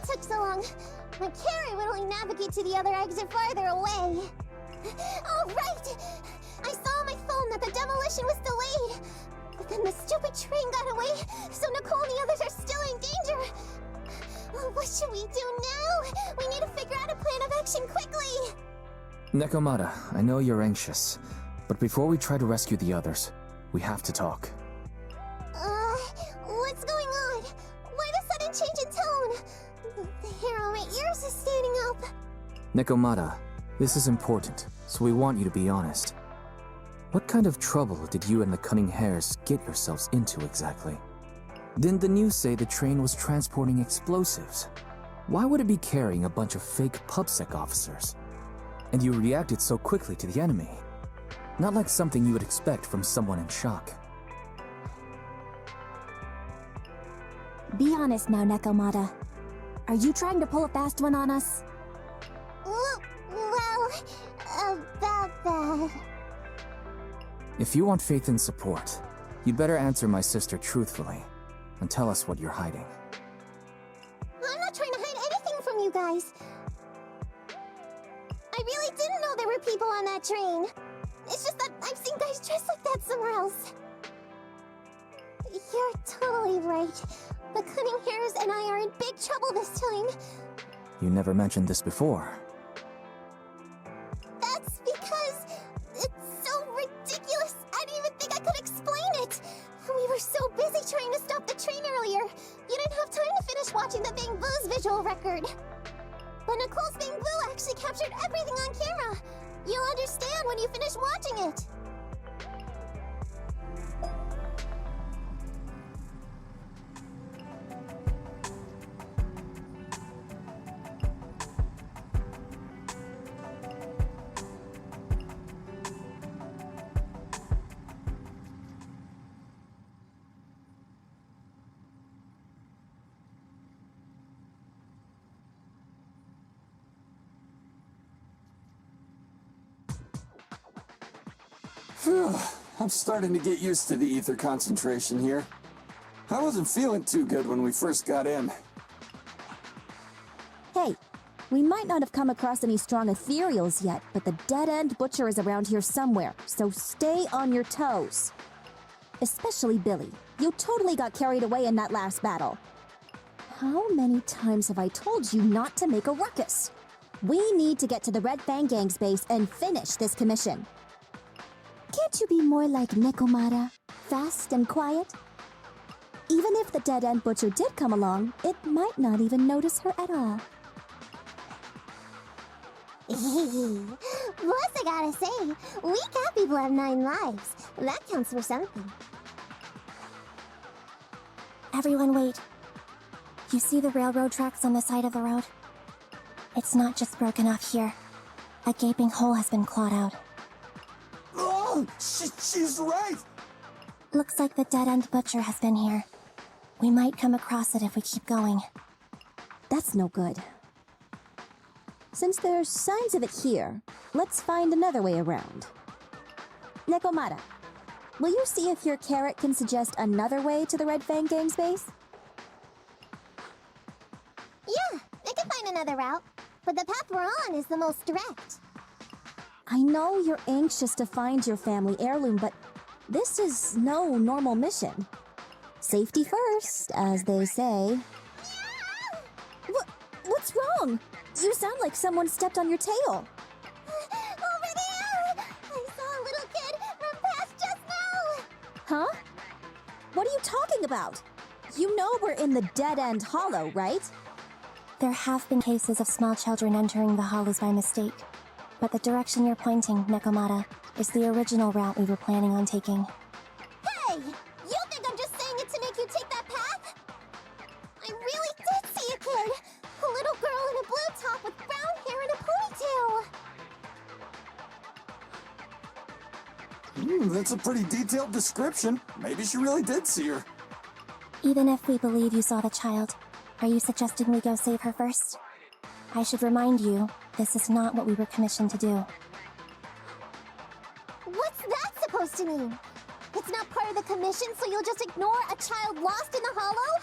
took so long? My carrot would only navigate to the other exit farther away. Oh, right! I saw on my phone that the demolition was delayed. But then the stupid train got away, so Nicole and the others are still in danger. Oh, what should we do now? We need to figure out a plan of action quickly. Nekomata, I know you're anxious, but before we try to rescue the others, we have to talk. What's going on? Why the sudden change in tone? The hair on my ears is standing up. Nekomata, this is important, so we want you to be honest. What kind of trouble did you and the Cunning Hares get yourselves into exactly? Didn't the news say the train was transporting explosives? Why would it be carrying a bunch of fake PubSec officers? And you reacted so quickly to the enemy. Not like something you would expect from someone in shock. Be honest now, Nekomata. Are you trying to pull a fast one on us? Well, about that. If you want faith and support, you'd better answer my sister truthfully and tell us what you're hiding. I'm not trying to hide anything from you guys. I really didn't know there were people on that train. It's just that I've seen guys dressed like that somewhere else. You're totally right. The Cunning Hares and I are in big trouble this time. You never mentioned this before. That's because it's so ridiculous. I didn't even think I could explain it. We were so busy trying to stop the train earlier. You didn't have time to finish watching the Bang Boo's visual record. But Nicole's Bang Boo actually captured everything on camera. You'll understand when you finish watching it. Phew, I'm starting to get used to the ether concentration here. I wasn't feeling too good when we first got in. Hey, we might not have come across any strong ethereals yet, but the dead-end butcher is around here somewhere, so stay on your toes. Especially Billy. You totally got carried away in that last battle. How many times have I told you not to make a ruckus? We need to get to the Red Fang Gang's base and finish this commission. Can't you be more like Nekomata? Fast and quiet? Even if the dead-end butcher did come along, it might not even notice her at all. Plus, I gotta say, we cat people have 9 lives. That counts for something. Everyone wait. You see the railroad tracks on the side of the road? It's not just broken off here. A gaping hole has been clawed out. Oh, she's right! Looks like the dead-end butcher has been here. We might come across it if we keep going. That's no good. Since there's signs of it here, let's find another way around. Nekomata, will you see if your carrot can suggest another way to the Red Fang Gang's base? Yeah, I can find another route. But the path we're on is the most direct. I know you're anxious to find your family heirloom, but this is no normal mission. Safety first, as they say. What's wrong? You sound like someone stepped on your tail. Over there! I saw a little kid run past just now! Huh? What are you talking about? You know we're in the dead-end hollow, right? There have been cases of small children entering the hollows by mistake. But the direction you're pointing, Nekomata, is the original route we were planning on taking. Hey! You think I'm just saying it to make you take that path? I really did see a kid! A little girl in a blue top with brown hair and a ponytail! That's a pretty detailed description. Maybe she really did see her. Even if we believe you saw the child, are you suggesting we go save her first? I should remind you, this is not what we were commissioned to do. What's that supposed to mean? It's not part of the commission, so you'll just ignore a child lost in the hollow?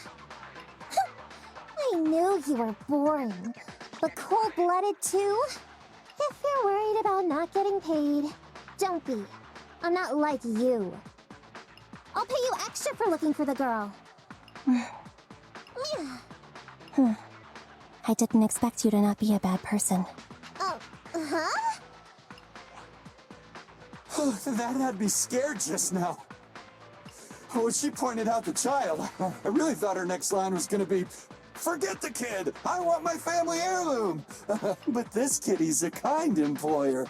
I I knew you were boring, but cold-blooded too? If you're worried about not getting paid, don't be. I'm not like you. I'll pay you extra for looking for the girl. Yeah. I didn't expect you to not be a bad person. Oh, huh? That had me scared just now. When she pointed out the child, I really thought her next line was gonna be, "Forget the kid! I want my family heirloom!" But this kitty's a kind employer.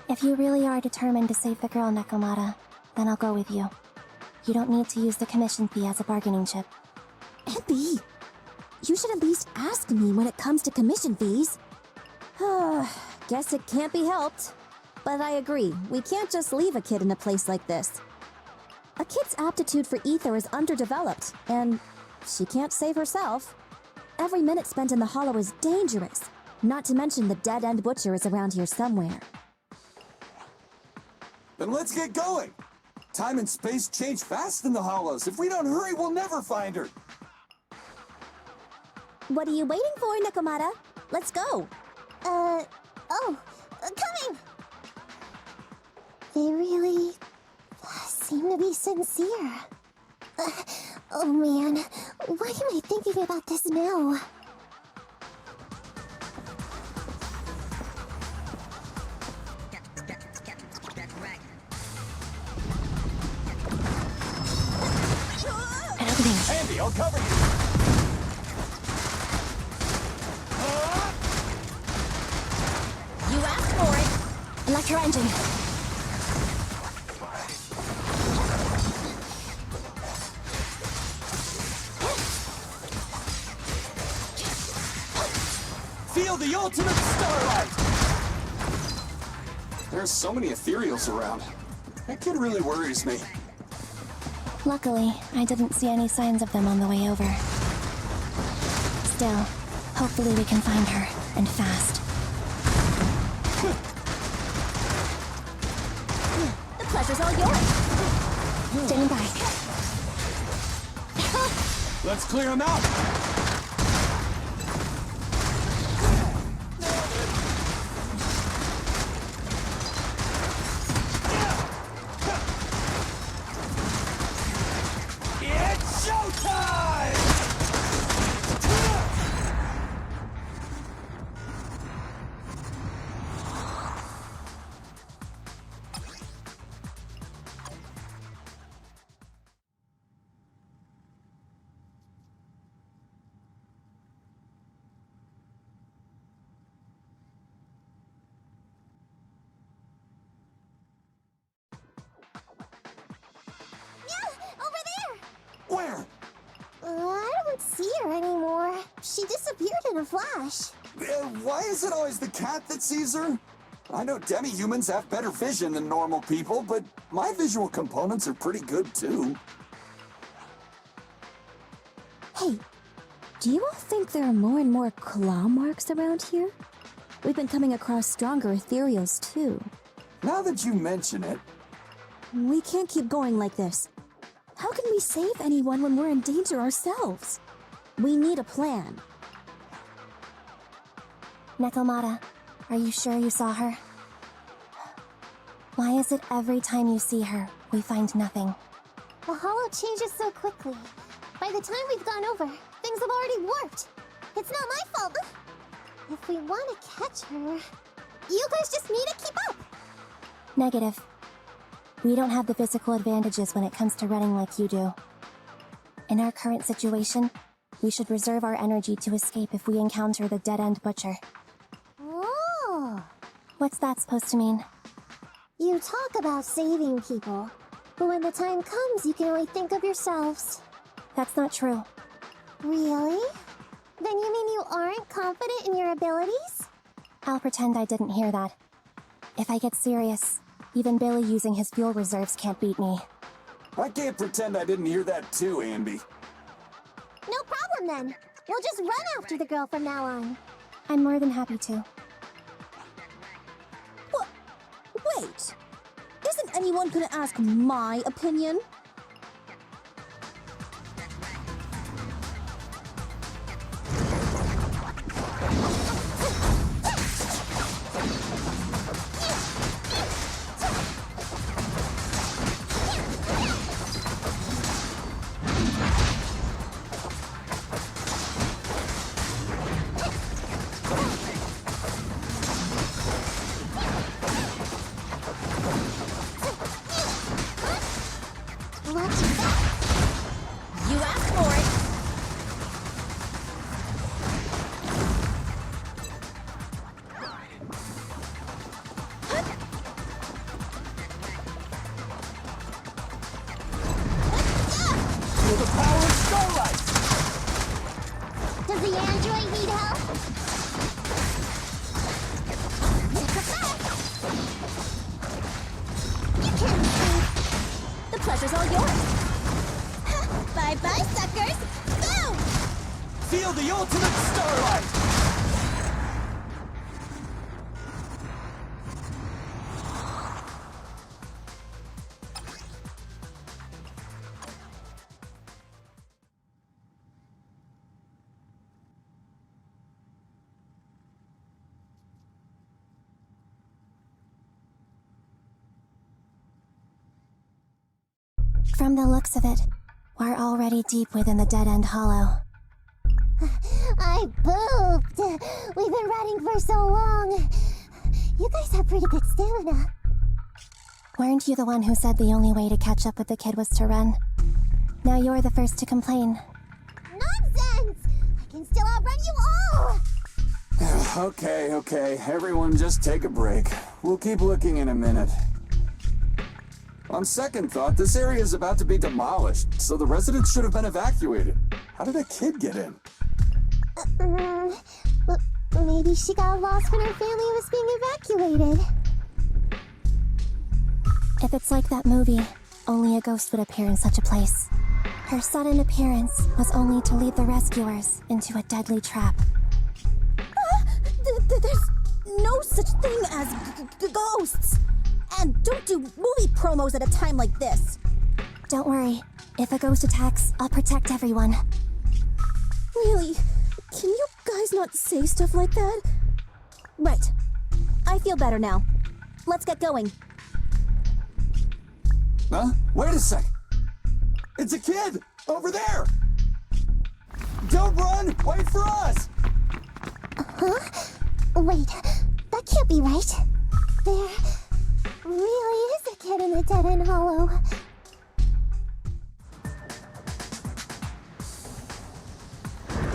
If you really are determined to save the girl, Nekomata, then I'll go with you. You don't need to use the commission fee as a bargaining chip. Abby, you should at least ask me when it comes to commission fees. Guess it can't be helped. But I agree, we can't just leave a kid in a place like this. A kid's aptitude for ether is underdeveloped, and she can't save herself. Every minute spent in the hollow is dangerous, not to mention the dead-end butcher is around here somewhere. Then let's get going! Time and space change fast in the hollows. If we don't hurry, we'll never find her! What are you waiting for, Nekomata? Let's go! Coming! They really seem to be sincere. Oh man, why am I thinking about this now? An opening. Andy, I'll cover you! You asked for it. Electro engine. Feel the ultimate starlight! There's so many ethereals around. That kid really worries me. Luckily, I didn't see any signs of them on the way over. Still, hopefully we can find her, and fast. The pleasure's all yours! Standing by. Let's clear him out! It's showtime! Over there! Where? I don't see her anymore. She disappeared in a flash. Why is it always the cat that sees her? I know demi-humans have better vision than normal people, but my visual components are pretty good too. Hey, do you all think there are more and more claw marks around here? We've been coming across stronger ethereals too. Now that you mention it, We can't keep going like this. How can we save anyone when we're in danger ourselves? We need a plan. Nekomata, are you sure you saw her? Why is it every time you see her, we find nothing? The hollow changes so quickly. By the time we've gone over, things have already warped. It's not my fault. If we want to catch her, you guys just need to keep up. Negative. We don't have the physical advantages when it comes to running like you do. In our current situation, we should reserve our energy to escape if we encounter the dead-end butcher. Oh. What's that supposed to mean? You talk about saving people, but when the time comes, you can only think of yourselves. That's not true. Really? Then you mean you aren't confident in your abilities? I'll pretend I didn't hear that. If I get serious, even Billy using his fuel reserves can't beat me. I can't pretend I didn't hear that too, Ambi. No problem then. We'll just run after the girl from now on. I'm more than happy to. What? Wait! Isn't anyone gonna ask my opinion? all yours. Bye-bye, suckers! Boom! Feel the ultimate starlight! From the looks of it, we're already deep within the dead-end hollow. I pooped. We've been running for so long. You guys have pretty good stamina. Weren't you the one who said the only way to catch up with the kid was to run? Now you're the first to complain. Nonsense! I can still outrun you all! Okay. Everyone just take a break. We'll keep looking in a minute. On second thought, this area is about to be demolished, so the residents should have been evacuated. How did a kid get in? Maybe she got lost when her family was being evacuated. If it's like that movie, only a ghost would appear in such a place. Her sudden appearance was only to lead the rescuers into a deadly trap. There's no such thing as ghosts! And don't do movie promos at a time like this! Don't worry. If a ghost attacks, I'll protect everyone. Really? Can you guys not say stuff like that? Right. I feel better now. Let's get going. Huh? Wait a sec. It's a kid! Over there! Don't run! Wait for us! Huh? Wait, that can't be right. There really is a kid in the dead-end hollow.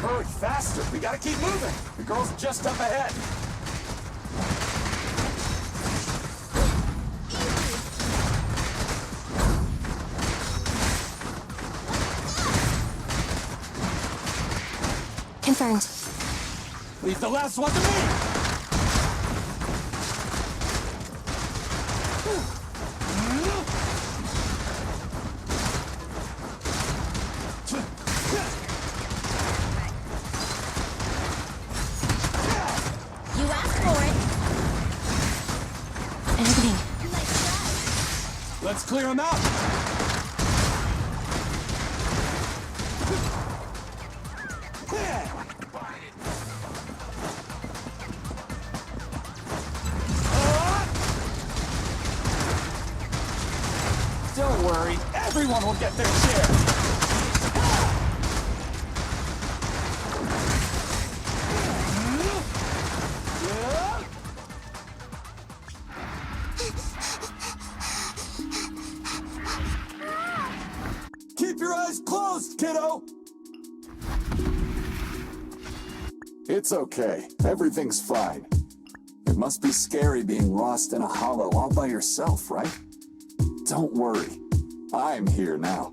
Hurry, faster! We gotta keep moving! The girl's just up ahead! Confirmed. Leave the last one to me! You asked for it. Opening. Let's clear him out! Don't worry, everyone will get their share! Keep your eyes closed, kiddo! It's okay. Everything's fine. It must be scary being lost in a hollow all by yourself, right? Don't worry. I'm here now.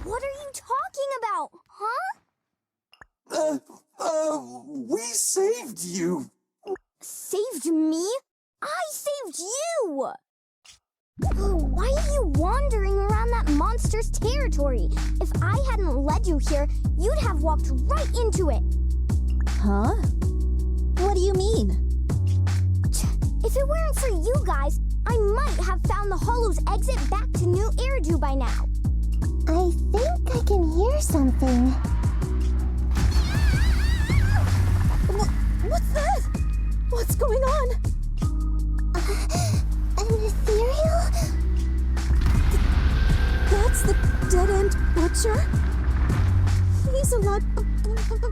What are you talking about, huh? We saved you. Saved me? I saved you! Why are you wandering around that monster's territory? If I hadn't led you here, you'd have walked right into it. Huh? What do you mean? If it weren't for you guys, I might have found the hollow's exit back to New Eridu by now. I think I can hear something. What's that? What's going on? An ethereal? That's the dead-end butcher? He's a lot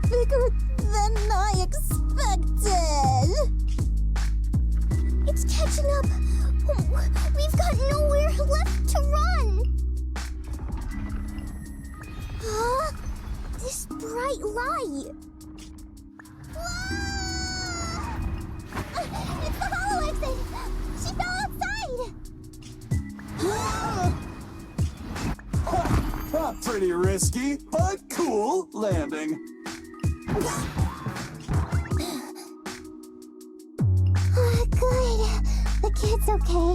bigger than I expected. It's catching up. We've got nowhere left to run. Huh? This bright light. It's the hollow exit. She fell outside. Pretty risky, but cool landing. Good. The kid's okay.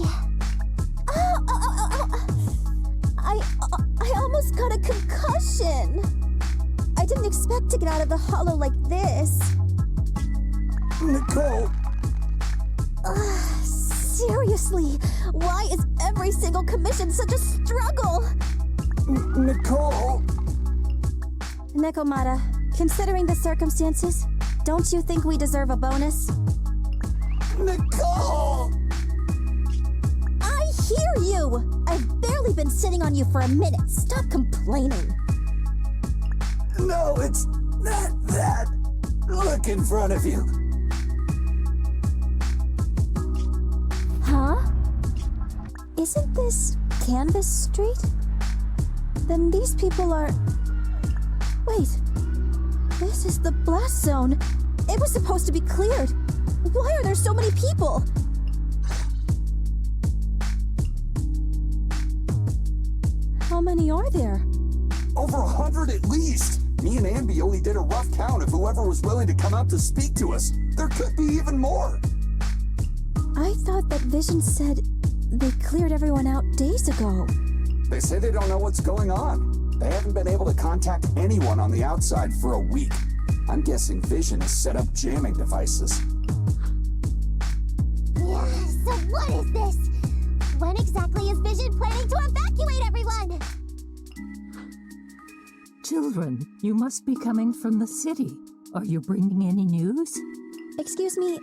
almost got a concussion. I didn't expect to get out of the hollow like this. Nicole! Seriously, why is every single commission such a struggle? Nicole! Nekomata, considering the circumstances, don't you think we deserve a bonus? Nicole! I hear you! I've barely been sitting on you for a minute. Stop complaining. No, it's not that. Look in front of you. Huh? Isn't this Canvas Street? Then these people are... Wait. This is the blast zone. It was supposed to be cleared. Why are there so many people? How many are there? Over 100 at least. Me and Ambi only did a rough count of whoever was willing to come out to speak to us. There could be even more. I thought that Vision said they cleared everyone out days ago. They say they don't know what's going on. They haven't been able to contact anyone on the outside for a week. I'm guessing Vision has set up jamming devices. Yeah, so what is this? When exactly is Vision planning to evacuate everyone? Children, you must be coming from the city. Are you bringing any news? Excuse me,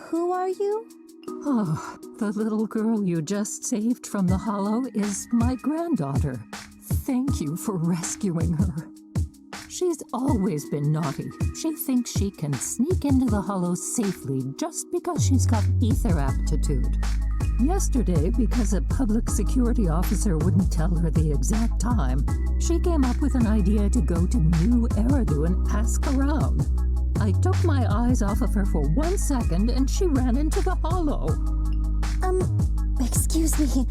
who are you? Oh, the little girl you just saved from the hollow is my granddaughter. Thank you for rescuing her. She's always been naughty. She thinks she can sneak into the hollow safely just because she's got ether aptitude. Yesterday, because a public security officer wouldn't tell her the exact time, she came up with an idea to go to New Eridu and ask around. I took my eyes off of her for 1 second and she ran into the hollow. Excuse me,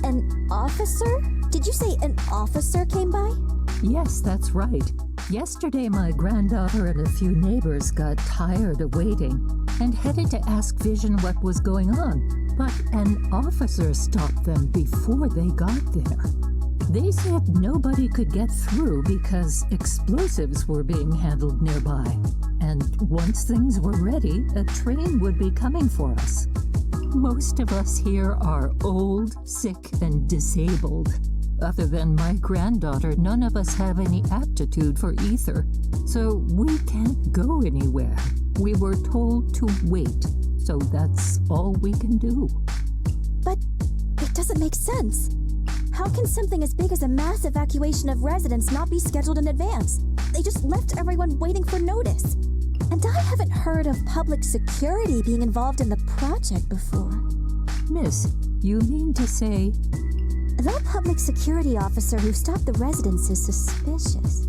an officer? Did you say an officer came by? Yes, that's right. Yesterday, my granddaughter and a few neighbors got tired of waiting and headed to ask Vision what was going on, but an officer stopped them before they got there. They said nobody could get through because explosives were being handled nearby, and once things were ready, a train would be coming for us. Most of us here are old, sick, and disabled. Other than my granddaughter, none of us have any aptitude for ether, so we can't go anywhere. We were told to wait, so that's all we can do. But it doesn't make sense. How can something as big as a mass evacuation of residents not be scheduled in advance? They just left everyone waiting for notice. And I haven't heard of public security being involved in the project before. Miss, you mean to say... The public security officer who stopped the residents is suspicious.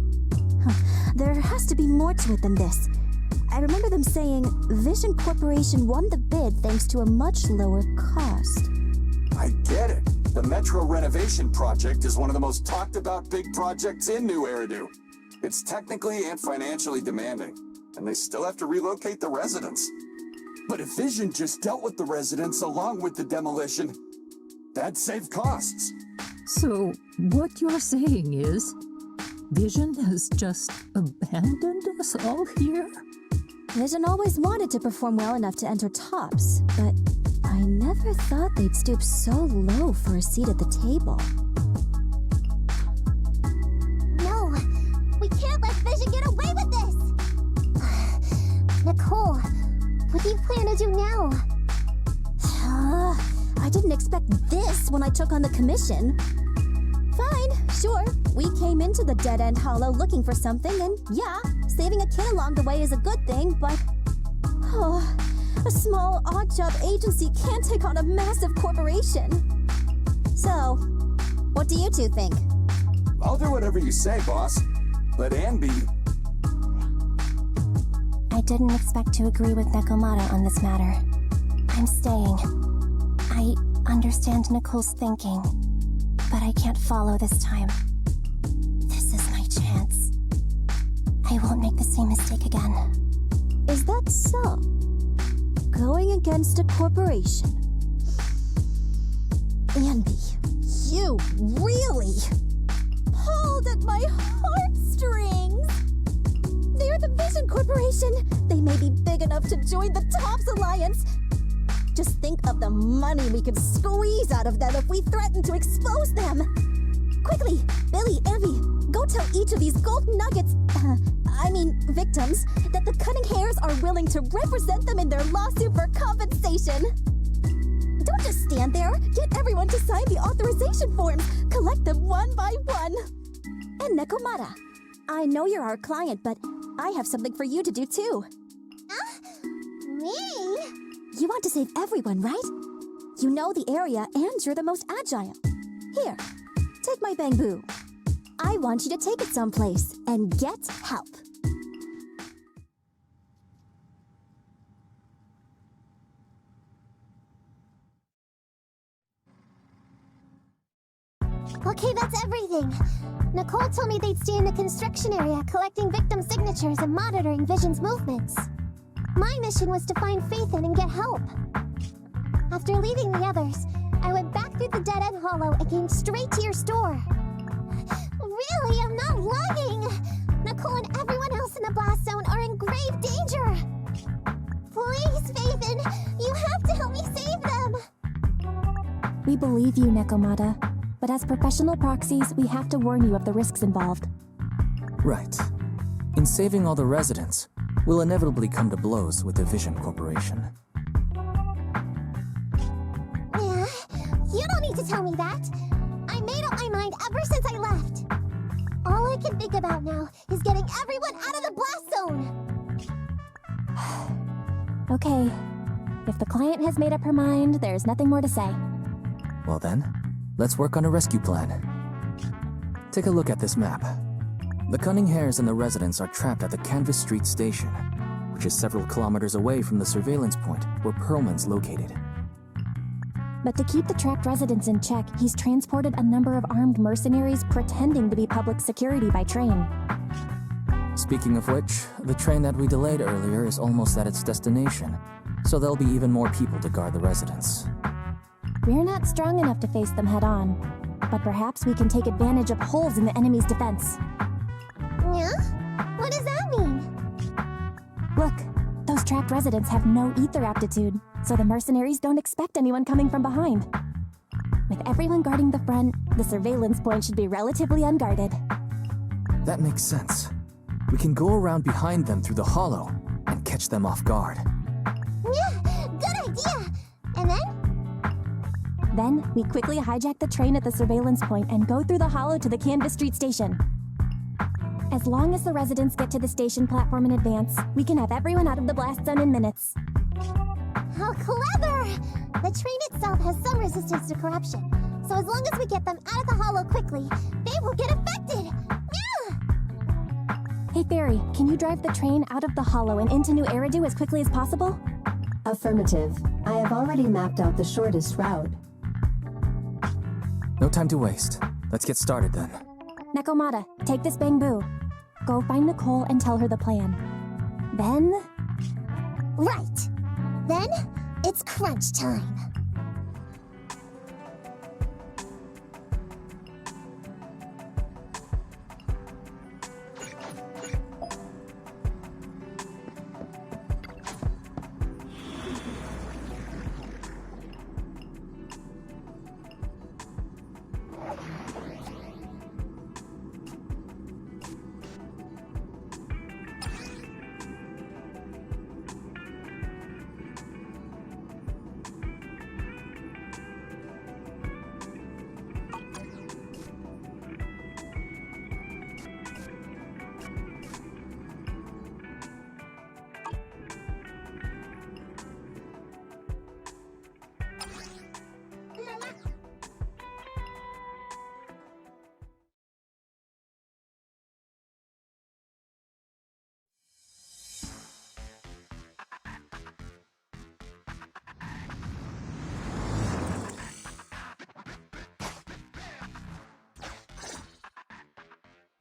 There has to be more to it than this. I remember them saying Vision Corporation won the bid thanks to a much lower cost. I get it. The Metro renovation project is one of the most talked about big projects in New Eridu. It's technically and financially demanding, and they still have to relocate the residents. But if Vision just dealt with the residents along with the demolition, that'd save costs. So, what you're saying is, Vision has just abandoned us all here? Vision always wanted to perform well enough to enter tops, but I never thought they'd stoop so low for a seat at the table. No, we can't let Vision get away with this! Nicole, what do you plan to do now? I didn't expect this when I took on the commission. Fine, sure. We came into the dead-end hollow looking for something, and yeah, saving a kid along the way is a good thing, but... a small, odd-job agency can't take on a massive corporation. So, what do you two think? I'll do whatever you say, boss. Let Ambi... I didn't expect to agree with Nekomata on this matter. I'm staying. I understand Nicole's thinking, but I can't follow this time. This is my chance. I won't make the same mistake again. Is that so? Going against a corporation? Andy, you really? Paul! pulled at my heartstrings. They're the Vision Corporation. They may be big enough to join the Tops Alliance. Just think of the money we could squeeze out of them if we threaten to expose them. Quickly, Billy, Evie, go tell each of these gold nuggets, victims, that the Cunning Hares are willing to represent them in their lawsuit for compensation. Don't just stand there. Get everyone to sign the authorization forms. Collect them one by one. And Nekomata, I know you're our client, but I have something for you to do too. Me? You want to save everyone, right? You know the area and you're the most agile. Here, take my bamboo. I want you to take it someplace and get help. Okay, that's everything. Nicole told me they'd stay in the construction area, collecting victim signatures and monitoring Vision's movements. My mission was to find Faithin and get help. After leaving the others, I went back through the dead-end hollow and came straight to your store. Really, I'm not lying! Nicole and everyone else in the blast zone are in grave danger! Please, Faithin, you have to help me save them! We believe you, Nekomata. But as professional proxies, we have to warn you of the risks involved. Right. In saving all the residents, we'll inevitably come to blows with the Vision Corporation. Yeah, you don't need to tell me that. I made up my mind ever since I left. All I can think about now is getting everyone out of the blast zone. Okay. If the client has made up her mind, there's nothing more to say. Well then, let's work on a rescue plan. Take a look at this map. The Cunning Hares and the residents are trapped at the Canvas Street station, which is several kilometers away from the surveillance point where Perlman's located. But to keep the trapped residents in check, he's transported a number of armed mercenaries pretending to be public security by train. Speaking of which, the train that we delayed earlier is almost at its destination, so there'll be even more people to guard the residents. We're not strong enough to face them head-on, but perhaps we can take advantage of holes in the enemy's defense. Yeah? What does that mean? Look, those trapped residents have no ether aptitude, so the mercenaries don't expect anyone coming from behind. With everyone guarding the front, the surveillance point should be relatively unguarded. That makes sense. We can go around behind them through the hollow and catch them off guard. Yeah, good idea! And then? Then, we quickly hijack the train at the surveillance point and go through the hollow to the Canvas Street station. As long as the residents get to the station platform in advance, we can have everyone out of the blast zone in minutes. How clever! The train itself has some resistance to corruption, so as long as we get them out of the hollow quickly, they won't get affected! Yeah! Hey Fairy, can you drive the train out of the hollow and into New Eridu as quickly as possible? Affirmative. I have already mapped out the shortest route. No time to waste. Let's get started then. Nekomata, take this bamboo. Go find Nicole and tell her the plan. Then... Right! Then, it's crunch time.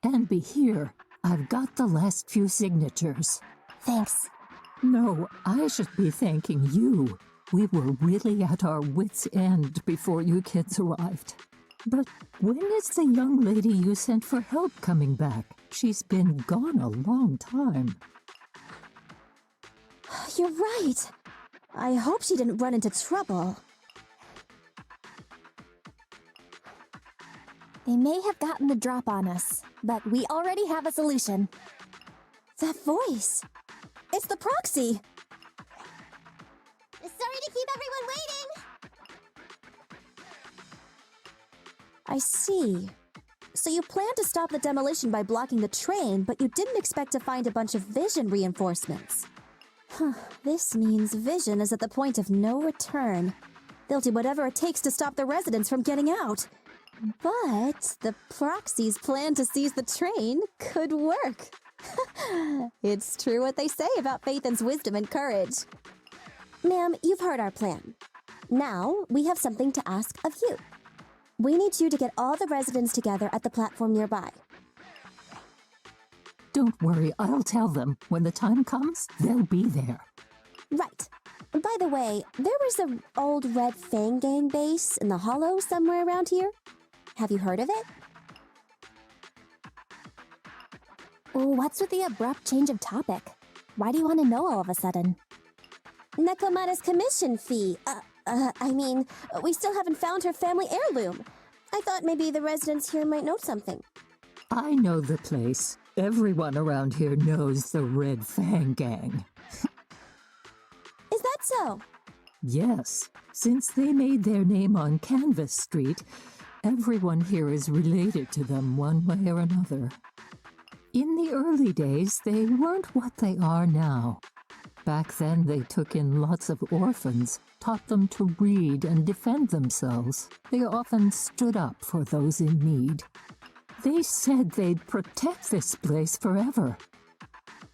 And be here. I've got the last few signatures. Thanks. No, I should be thanking you. We were really at our wits' end before you kids arrived. But when is the young lady you sent for help coming back? She's been gone a long time. You're right. I hope she didn't run into trouble. They may have gotten the drop on us, but we already have a solution. That voice. It's the proxy. Sorry to keep everyone waiting! I see. So you planned to stop the demolition by blocking the train, but you didn't expect to find a bunch of vision reinforcements. Huh, this means Vision is at the point of no return. They'll do whatever it takes to stop the residents from getting out. But the proxy's plan to seize the train could work. It's true what they say about Phaethon's wisdom and courage. Ma'am, you've heard our plan. Now, we have something to ask of you. We need you to get all the residents together at the platform nearby. Don't worry, I'll tell them. When the time comes, they'll be there. Right. By the way, there was an old Red Fang Gang base in the hollow somewhere around here. Have you heard of it? What's with the abrupt change of topic? Why do you want to know all of a sudden? Nekomata's commission fee. We still haven't found her family heirloom. I thought maybe the residents here might know something. I know the place. Everyone around here knows the Red Fang Gang. Is that so? Yes, since they made their name on Canvas Street, everyone here is related to them one way or another. In the early days, they weren't what they are now. Back then, they took in lots of orphans, taught them to read and defend themselves. They often stood up for those in need. They said they'd protect this place forever.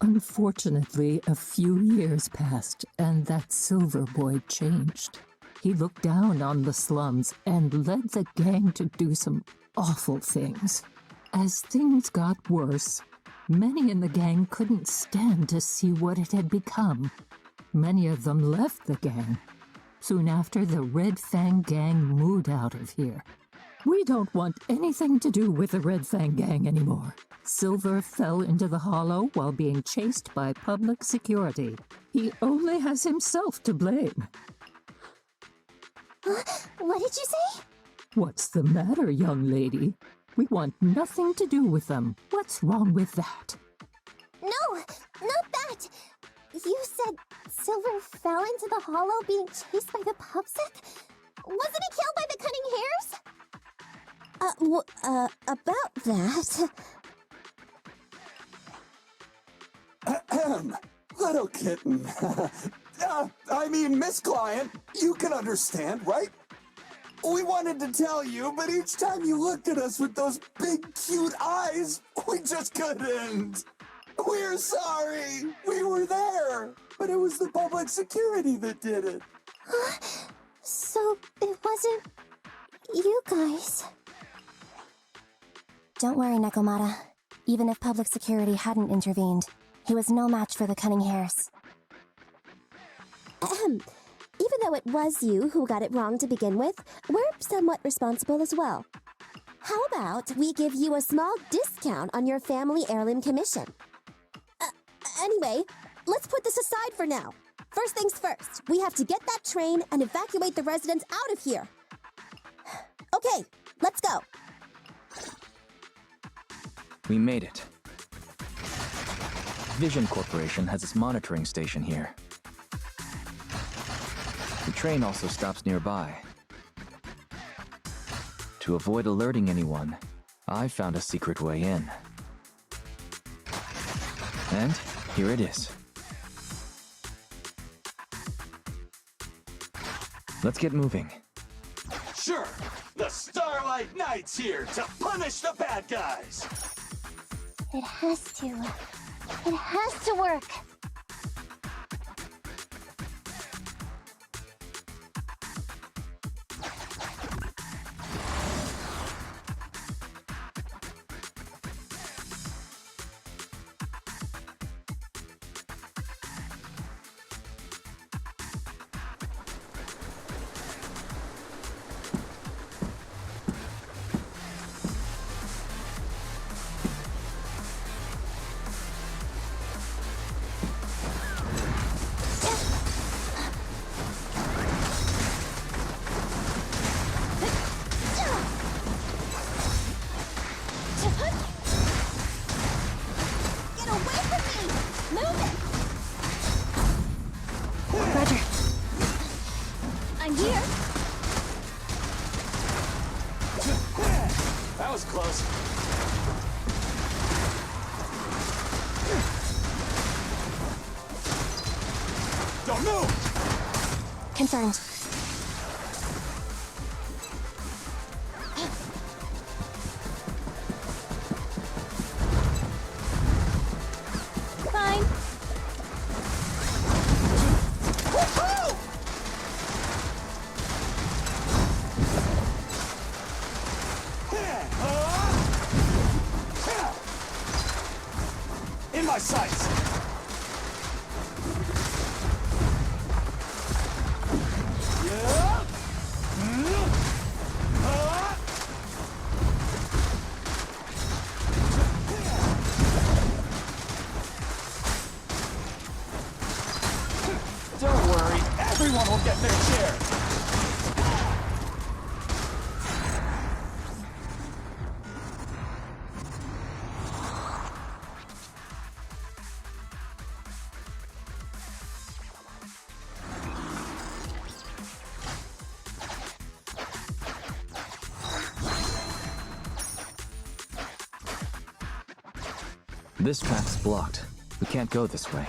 Unfortunately, a few years passed, and that Silver Boy changed. He looked down on the slums and led the gang to do some awful things. As things got worse, many in the gang couldn't stand to see what it had become. Many of them left the gang. Soon after, the Red Fang Gang moved out of here. We don't want anything to do with the Red Fang Gang anymore. Silver fell into the hollow while being chased by public security. He only has himself to blame. What did you say? What's the matter, young lady? We want nothing to do with them. What's wrong with that? No, not that! You said Silver fell into the hollow being chased by the pubsec? Wasn't he killed by the cunning hares? About that... Ahem. Little kitten. Miss Client, you can understand, right? We wanted to tell you, but each time you looked at us with those big, cute eyes, we just couldn't. We're sorry. We were there, but it was the public security that did it. So it wasn't you guys. Don't worry, Nekomata. Even if public security hadn't intervened, he was no match for the cunning hares. Even though it was you who got it wrong to begin with, we're somewhat responsible as well. How about we give you a small discount on your family heirloom commission? Anyway, let's put this aside for now. First things first, we have to get that train and evacuate the residents out of here. Okay, let's go. We made it. Vision Corporation has its monitoring station here. The train also stops nearby. To avoid alerting anyone, I found a secret way in. And here it is. Let's get moving. Sure, the Starlight Knight's here to punish the bad guys. It has to. It has to work. Don't move! Confirmed. Fine. In my sights! Don't worry, everyone will get their share! This path's blocked. We can't go this way.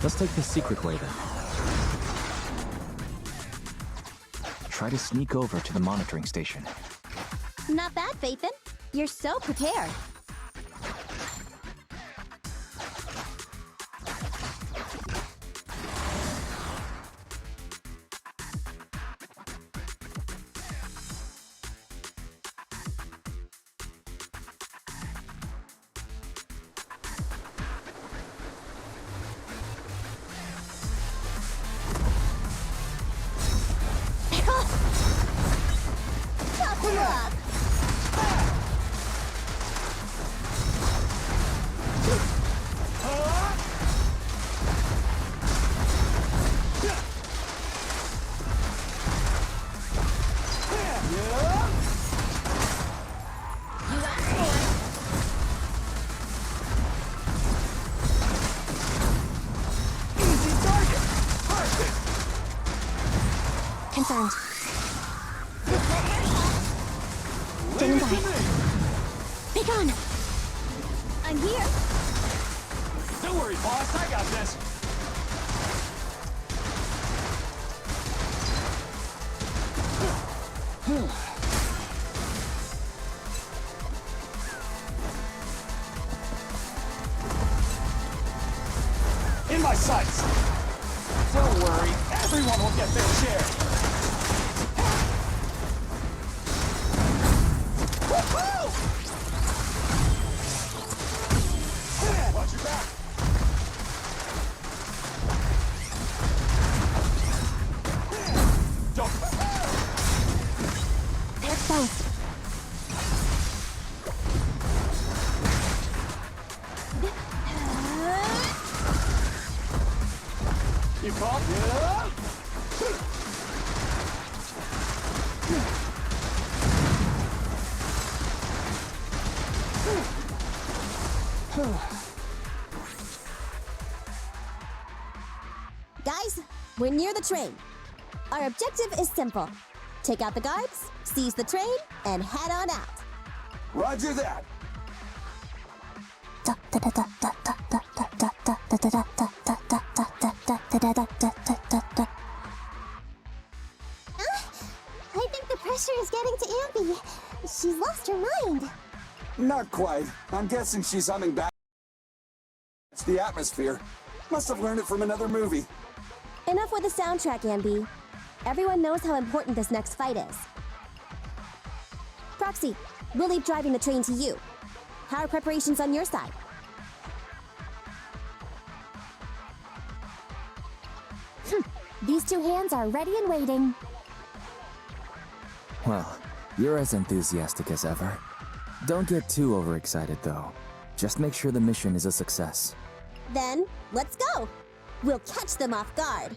Let's take the secret way then. Try to sneak over to the monitoring station. Not bad, Phaethon. You're so prepared. Tough luck. Confirmed. Standing by. Be gone! I'm here. Don't worry, boss, I got this! In my sights! Don't worry, everyone will get their share! Woohoo! Watch your back! Don't... They're exposed. You caught? Yeah! Guys, we're near the train. Our objective is simple. Take out the guards, seize the train, and head on out. Roger that! pressure is getting to Ampy. She's lost her mind. Not quite. I'm guessing she's humming back. It's the atmosphere. Must have learned it from another movie. Enough with the soundtrack, Ambi. Everyone knows how important this next fight is. Proxy, we'll leave driving the train to you. How are preparations on your side? These two hands are ready and waiting. Well, you're as enthusiastic as ever. Don't get too overexcited, though. Just make sure the mission is a success. Then, let's go! We'll catch them off guard.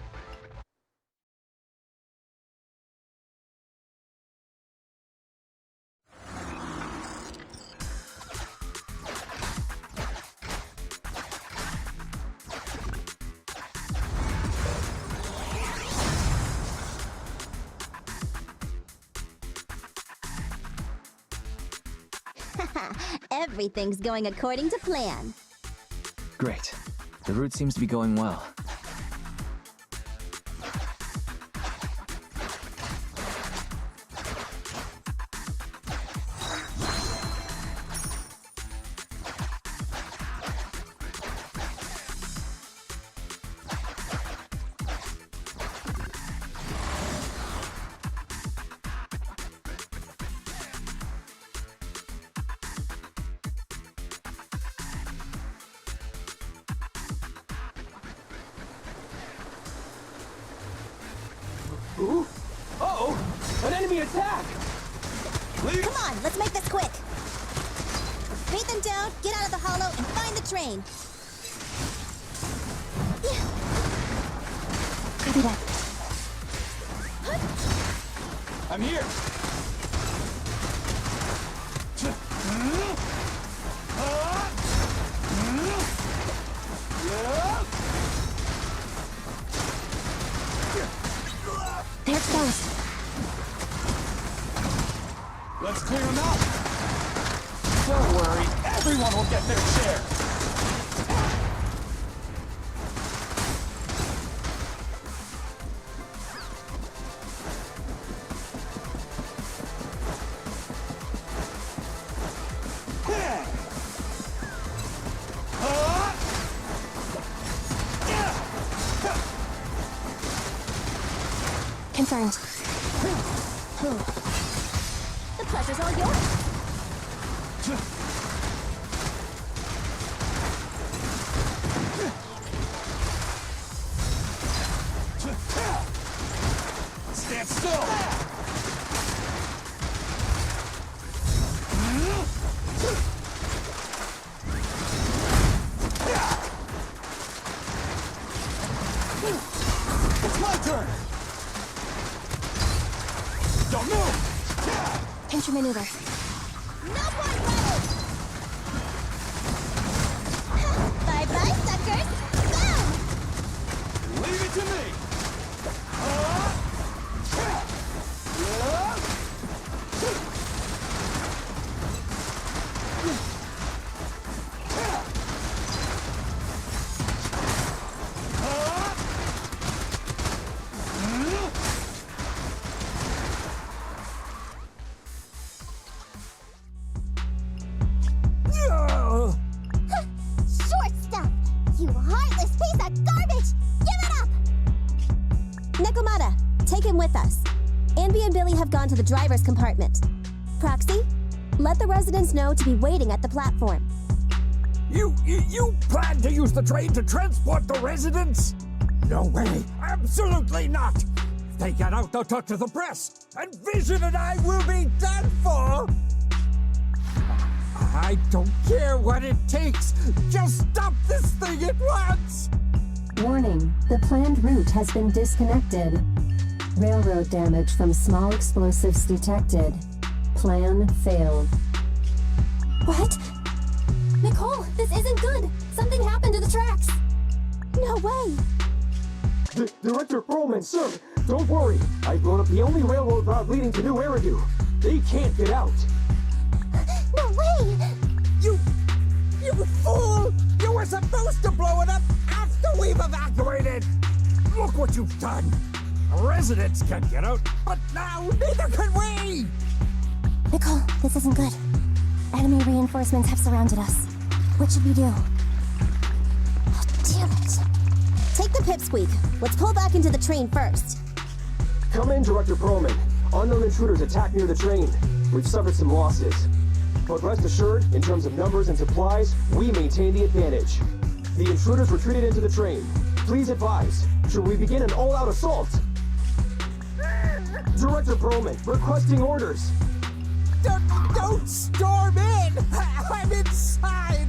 Everything's going according to plan. Great. The route seems to be going well. Ooh. Uh-oh! An enemy attack! Please. Come on, let's make this quick. Beat them down, get out of the hollow, and find the train. Copy that. I'm here! There's those. Let's clear them out! Don't worry, everyone will get their share! Confirmed. The pressure's all yours. Stand still! It's my turn! Don't move! Pincher maneuver. No point left! Bye-bye, suckers! Go! Leave it to me! Short stuff! You heartless piece of garbage! Give it up! Nekomata, take him with us. Anby and Billy have gone to the driver's compartment. Proxy, let the residents know to be waiting at the platform. You plan to use the train to transport the residents? No way! Absolutely not! If they get out, they'll talk to the press, and Vision and I will be done for! I don't care what it takes! Just stop this thing at once! Warning, the planned route has been disconnected. Railroad damage from small explosives detected. Plan failed. What? Nicole, this isn't good. Something happened to the tracks. No way! Director Perlman, sir, don't worry. I've blown up the only railroad route leading to New Eridu. They can't get out. No way! You fool! You were supposed to blow it up after we've evacuated! Look what you've done! Residents can get out, but now neither can we! Nicole, this isn't good. Enemy reinforcements have surrounded us. What should we do? Oh, damn it. Take the pipsqueak. Let's pull back into the train first. Come in, Director Perlman. Unknown intruders attacked near the train. We've suffered some losses. But rest assured, in terms of numbers and supplies, we maintain the advantage. The intruders retreated into the train. Please advise, should we begin an all-out assault? Director Perlman, requesting orders. Don't storm in! I'm inside!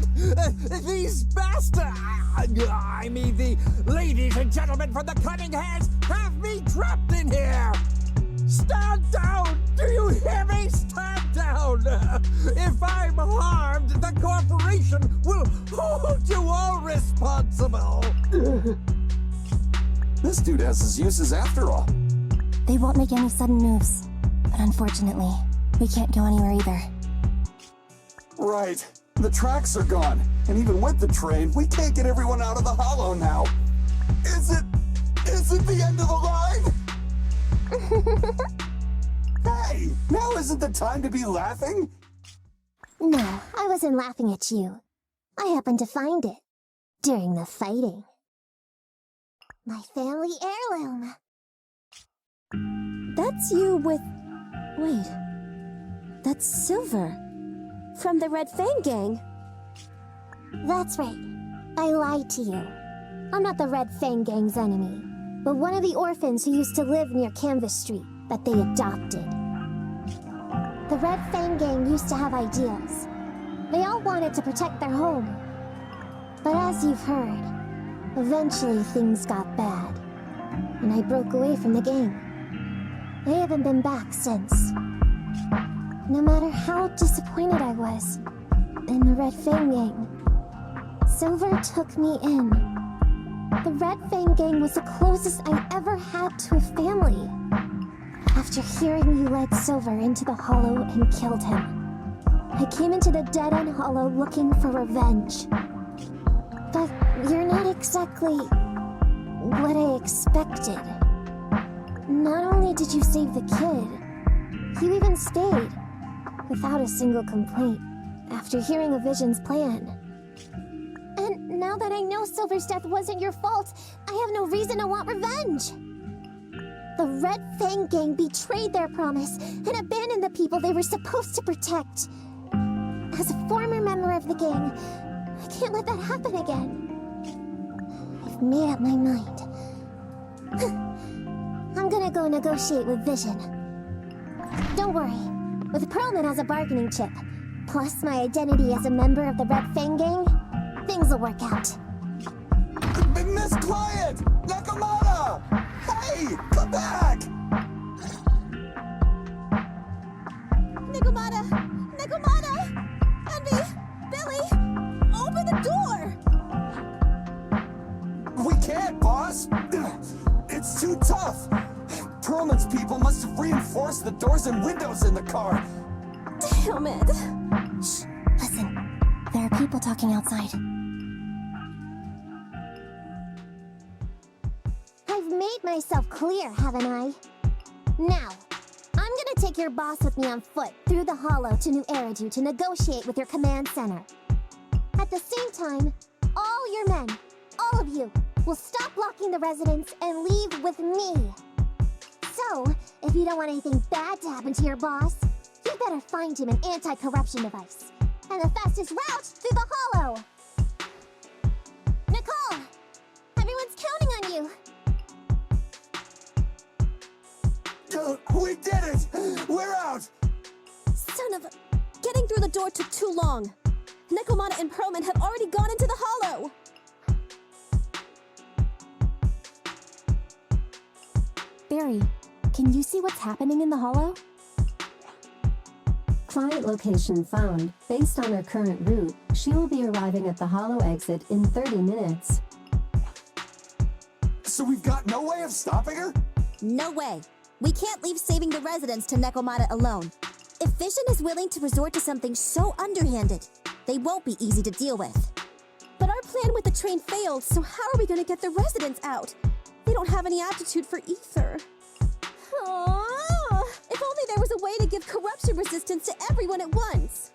These bastards! I mean, the ladies and gentlemen from the Cunning Hands have me trapped in here! Stand down! Do you hear me? Stand down! If I'm harmed, the corporation will hold you all responsible! This dude has his uses after all. They won't make any sudden moves. But unfortunately, we can't go anywhere either. Right. The tracks are gone. And even with the train, we can't get everyone out of the hollow now. Is it the end of the line? Hey, now isn't the time to be laughing? No, I wasn't laughing at you. I happened to find it during the fighting. My family heirloom. That's you with... Wait. That's Silver. From the Red Fang Gang. That's right. I lied to you. I'm not the Red Fang Gang's enemy, but one of the orphans who used to live near Canvas Street that they adopted. The Red Fang Gang used to have ideals. They all wanted to protect their home. But as you've heard, eventually things got bad, and I broke away from the gang. I haven't been back since. No matter how disappointed I was in the Red Fang Gang, Silver took me in. The Red Fang Gang was the closest I ever had to a family. After hearing you led Silver into the Hollow and killed him, I came into the Dead-End Hollow looking for revenge. But you're not exactly what I expected. Not only did you save the kid, you even stayed, without a single complaint, after hearing a Vision's plan. And now that I know Silver's death wasn't your fault, I have no reason to want revenge. The Red Fang Gang betrayed their promise and abandoned the people they were supposed to protect. As a former member of the gang, I can't let that happen again. I've made up my mind. I'm gonna go negotiate with Vision. Don't worry. With Perlman as a bargaining chip, plus my identity as a member of the Red Fang Gang, things will work out. Miss Quiet! Nakamata! Hey, come back! Nakamata! Nakamata! Envy! Billy! Open the door! We can't, boss! It's too tough! Perlman's people must have reinforced the doors and windows in the car! Damn it! Shh, listen. There are people talking outside. I've made myself clear, haven't I? Now, I'm gonna take your boss with me on foot through the Hollow to New Eridu to negotiate with your command center. At the same time, all your men, all of you, will stop blocking the residents and leave with me. So, if you don't want anything bad to happen to your boss, you better find him an anti-corruption device. And the fastest route through the Hollow! Nicole! Everyone's counting on you! We did it! We're out! Son of a... Getting through the door took too long. Nekomata and Perlman have already gone into the Hollow! Barry, can you see what's happening in the Hollow? Client location found. Based on her current route, she will be arriving at the Hollow exit in 30 minutes. So we've got no way of stopping her? No way. We can't leave saving the residents to Nekomata alone. If Vision is willing to resort to something so underhanded, they won't be easy to deal with. But our plan with the train failed, so how are we going to get the residents out? they don't have any aptitude for ether. Oh, if only there was a way to give corruption resistance to everyone at once.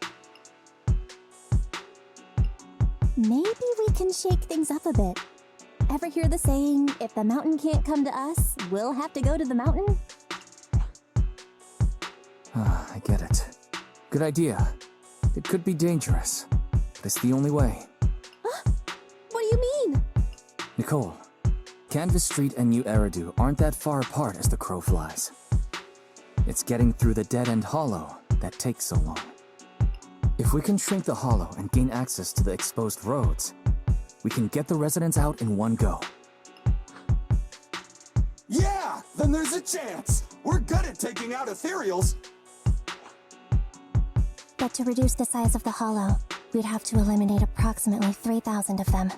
Maybe we can shake things up a bit. Ever hear the saying, if the mountain can't come to us, we'll have to go to the mountain? I get it. Good idea. It could be dangerous, but it's the only way. Huh? What do you mean? Nicole, Canvas Street and New Eridu aren't that far apart as the crow flies. It's getting through the dead-end hollow that takes so long. If we can shrink the hollow and gain access to the exposed roads, we can get the residents out in one go. Yeah, then there's a chance. We're good at taking out ethereals. But to reduce the size of the hollow, we'd have to eliminate approximately 3,000 of them.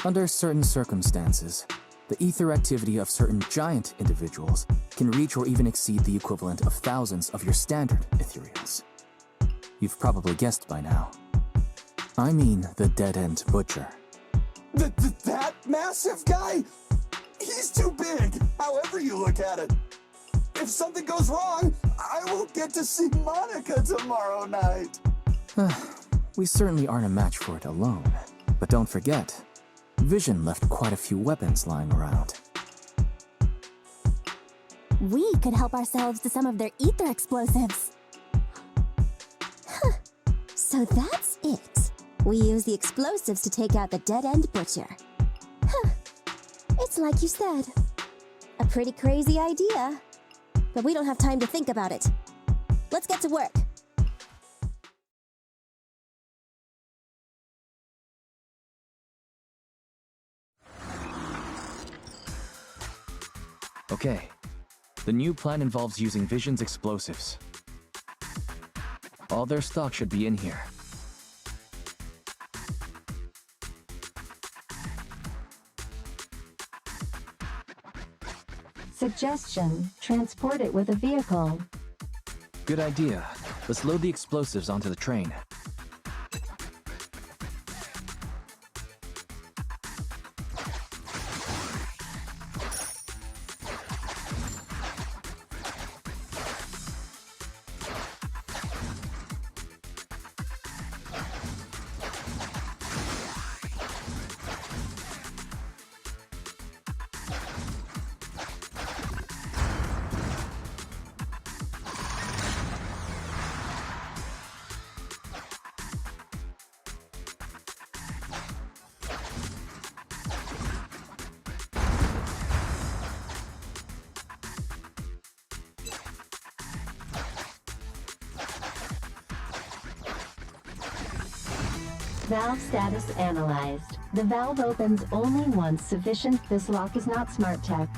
Under certain circumstances, the ether activity of certain giant individuals can reach or even exceed the equivalent of thousands of your standard ethereals. You've probably guessed by now. I mean the dead-end butcher. That massive guy? He's too big, however you look at it. If something goes wrong, I won't get to see Monica tomorrow night. We certainly aren't a match for it alone. But don't forget, Vision left quite a few weapons lying around. We could help ourselves to some of their ether explosives. Huh. So that's it. We use the explosives to take out the dead-end butcher. Huh. It's like you said. A pretty crazy idea. But we don't have time to think about it. Let's get to work. Okay. The new plan involves using Vision's explosives. All their stock should be in here. Suggestion: transport it with a vehicle. Good idea. Let's load the explosives onto the train. Valve status analyzed. The valve opens only once sufficient. This lock is not smart tech.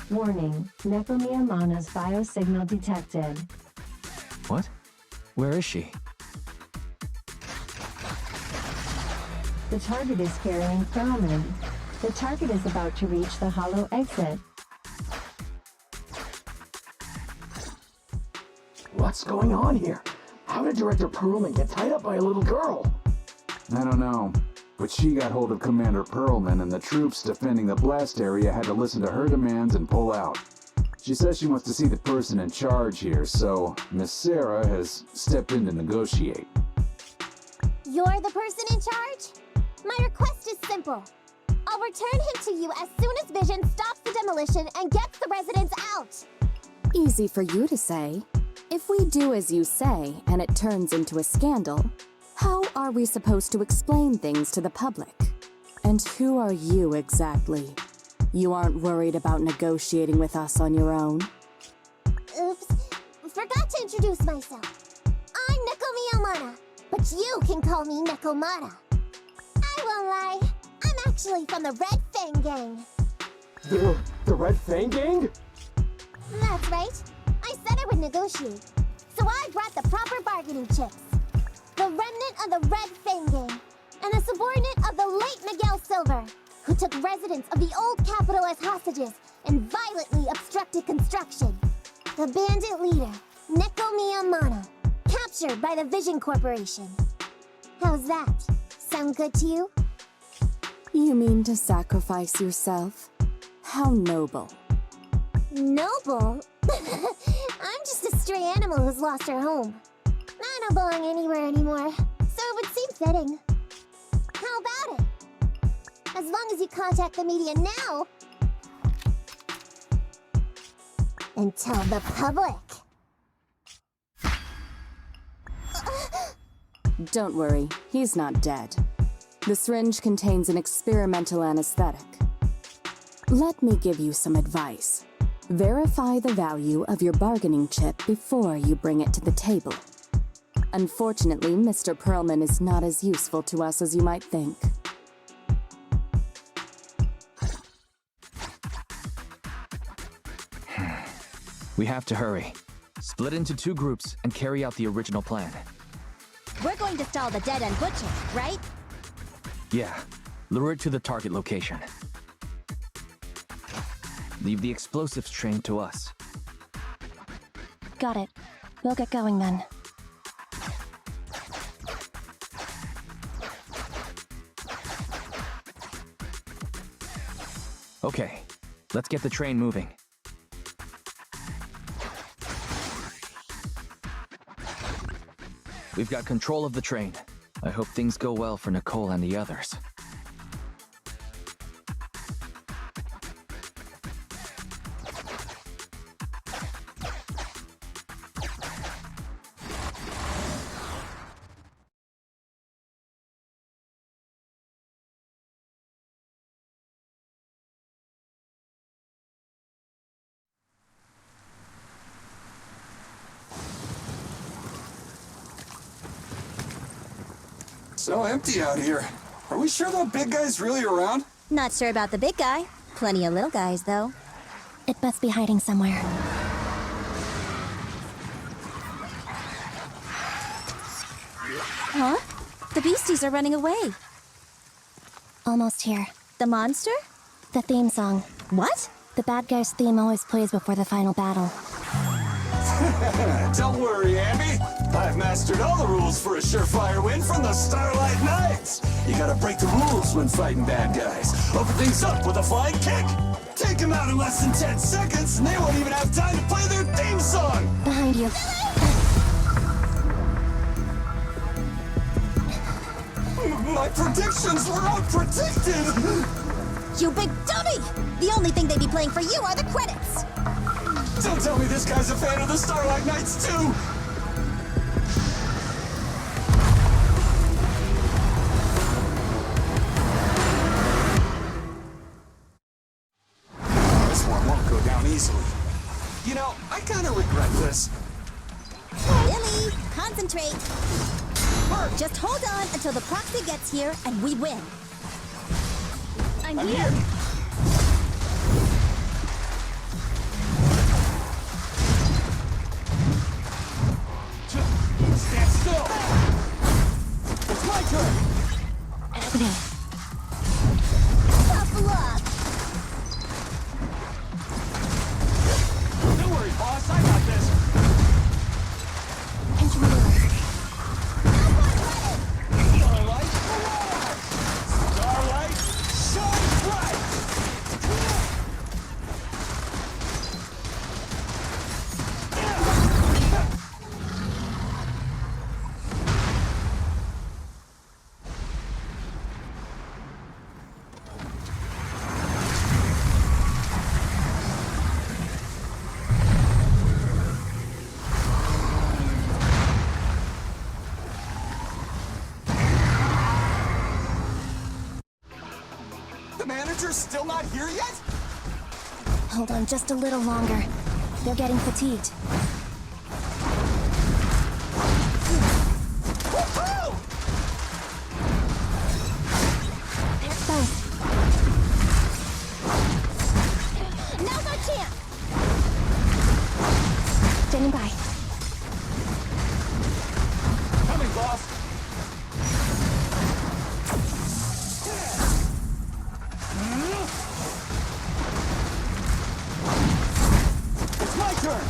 Warning, Necromia Mana's biosignal detected. What? Where is she? The target is carrying Promin. The target is about to reach the hollow exit. What's going on here? How did Director Perlman get tied up by a little girl? I don't know, but she got hold of Commander Perlman, and the troops defending the blast area had to listen to her demands and pull out. She says she wants to see the person in charge here, so Miss Sarah has stepped in to negotiate. You're the person in charge? My request is simple. I'll return him to you as soon as Vision stops the demolition and gets the residents out. Easy for you to say. If we do as you say and it turns into a scandal, how are we supposed to explain things to the public? And who are you exactly? You aren't worried about negotiating with us on your own? Oops, forgot to introduce myself. I'm Neko Miyamata, but you can call me Nekomata. I won't lie, I'm actually from the Red Fang Gang. The Red Fang Gang? That's right. I said I would negotiate, so I brought the proper bargaining chips. The remnant of the Red Fang Gang, and a subordinate of the late Miguel Silver, who took residents of the old capital as hostages and violently obstructed construction. The bandit leader, Neko Miyamata, captured by the Vision Corporation. How's that? Sound good to you? You mean to sacrifice yourself? How noble. Noble? I'm just a stray animal who's lost her home. I don't belong anywhere anymore, so it would seem fitting. How about it? As long as you contact the media now and tell the public. Don't worry, he's not dead. The syringe contains an experimental anesthetic. Let me give you some advice. Verify the value of your bargaining chip before you bring it to the table. Unfortunately, Mr. Perlman is not as useful to us as you might think. We have to hurry. Split into 2 groups and carry out the original plan. We're going to stall the dead-end butcher, right? Yeah, lure it to the target location. Leave the explosives train to us. Got it. We'll get going then. Okay, let's get the train moving. We've got control of the train. I hope things go well for Nicole and the others. So empty out here. Are we sure that big guy's really around? Not sure about the big guy. Plenty of little guys, though. It must be hiding somewhere. Huh? The beasties are running away. Almost here. The monster? The theme song. What? The bad guy's theme always plays before the final battle. Don't worry, Abby. I've mastered all the rules for a surefire win from the Starlight Knights. You gotta break the rules when fighting bad guys. Open things up with a flying kick. Take them out in less than 10 seconds, and they won't even have time to play their theme song. Behind you. My predictions were unpredicted. You big dummy! The only thing they'd be playing for you are the credits! Don't tell me this guy's a fan of the Starlight Knights, too! This one won't go down easily. You know, I kinda regret this. Billy, concentrate! Just hold on until the proxy gets here and we win. I'm here! Stand still! It's my turn! Opening. Tough luck! Don't worry, boss, I got this! Engine maneuver. Starlight, alive! Starlight, shine bright! manager still not here yet? Hold on just a little longer. They're getting fatigued. Woohoo! There's both. Now's our chance! Standing by. Coming, boss. It's my turn.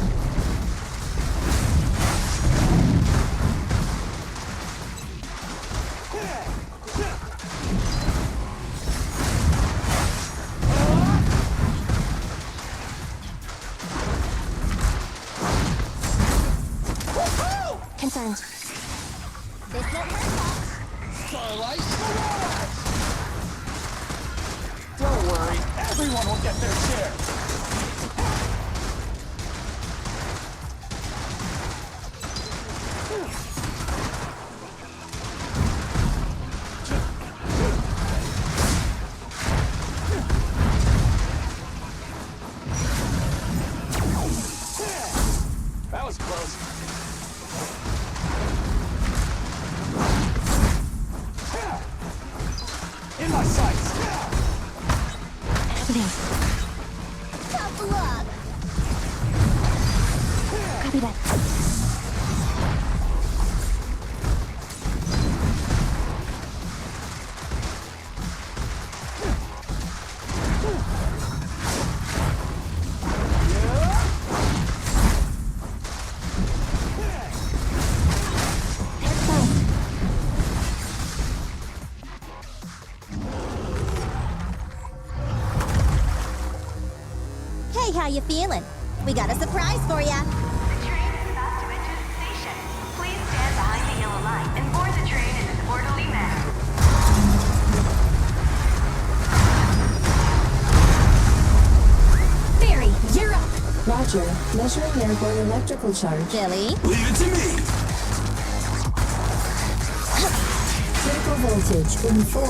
Confirmed. This won't hurt much. Starlight, don't worry, everyone will get their share. That was close. In my sights. Happening. Tough luck! Copy that. There's both. Hey, how you feeling? We got a surprise for ya. The train is about to enter the station. Please stand behind the yellow line and board the train in an orderly manner. Barry, you're up! Roger. Measuring airborne electrical charge. Billy? Leave it to me. Critical voltage in 4,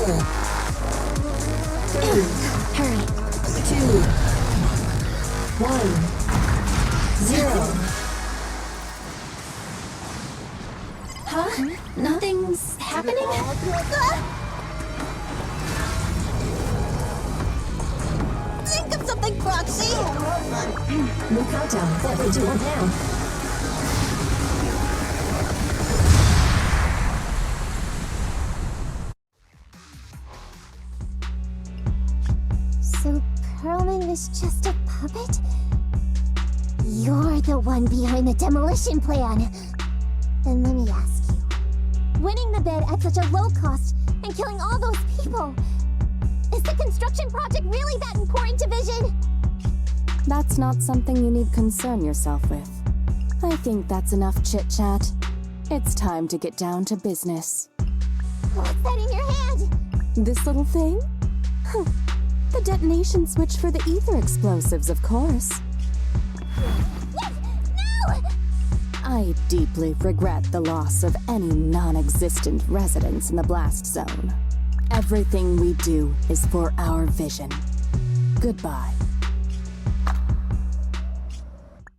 3, Hurry. 2, 1, 0. Huh? Nothing's happening? Think of something, Proxy! New countdown. What we doing now? So Perlman is just a puppet? You're the one behind the demolition plan. Then let me ask you. Winning the bid at such a low cost and killing all those people. Is the construction project really that important to Vision? That's not something you need concern yourself with. I think that's enough chit-chat. It's time to get down to business. What's that in your hand? This little thing? Huh. The detonation switch for the ether explosives, of course. What? No! I deeply regret the loss of any non-existent residents in the blast zone. Everything we do is for our vision. Goodbye.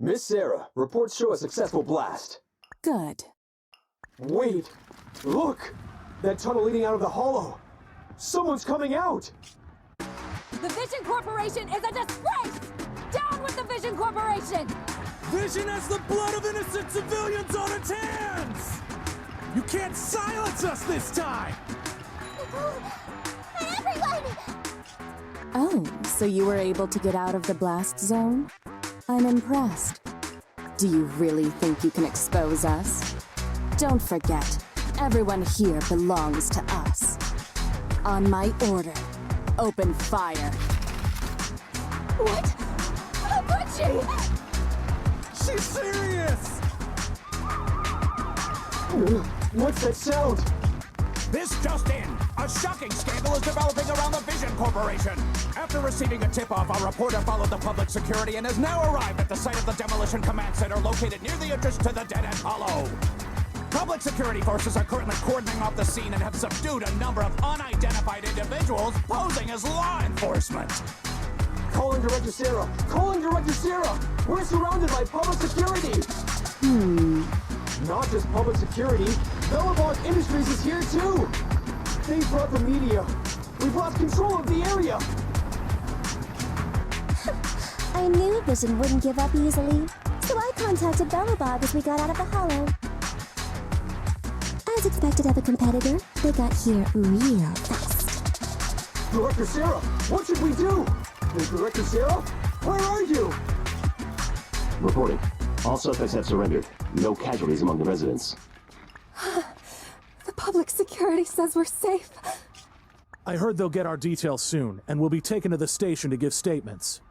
Miss Sarah, reports show a successful blast. Good. Wait! Look! That tunnel leading out of the hollow! Someone's coming out! The Vision Corporation is a disgrace! Down with the Vision Corporation! Vision has the blood of innocent civilians on its hands! You can't silence us this time! Everyone! Oh, so you were able to get out of the blast zone? I'm impressed. Do you really think you can expose us? Don't forget, everyone here belongs to us. On my order, open fire. What? How could she? She's serious! What's that sound? This just in! A shocking scandal is developing around the Vision Corporation! After receiving a tip-off, our reporter followed the public security and has now arrived at the site of the Demolition Command Center located near the entrance to the Dead End Hollow. Public security forces are currently cordoning off the scene and have subdued a number of unidentified individuals posing as law enforcement. Calling Director Sarah! Calling Director Sarah! We're surrounded by public security! Not just public security, Bellabog Industries is here too! They brought the media. We've lost control of the area! I knew Vision wouldn't give up easily, so I contacted Bellabog as we got out of the hollow. As expected of a competitor, they got here real fast. Director Sarah, what should we do? Director Sarah? Where are you? Reporting. All suspects have surrendered. No casualties among the residents. The public security says we're safe. I heard they'll get our details soon, and we'll be taken to the station to give statements.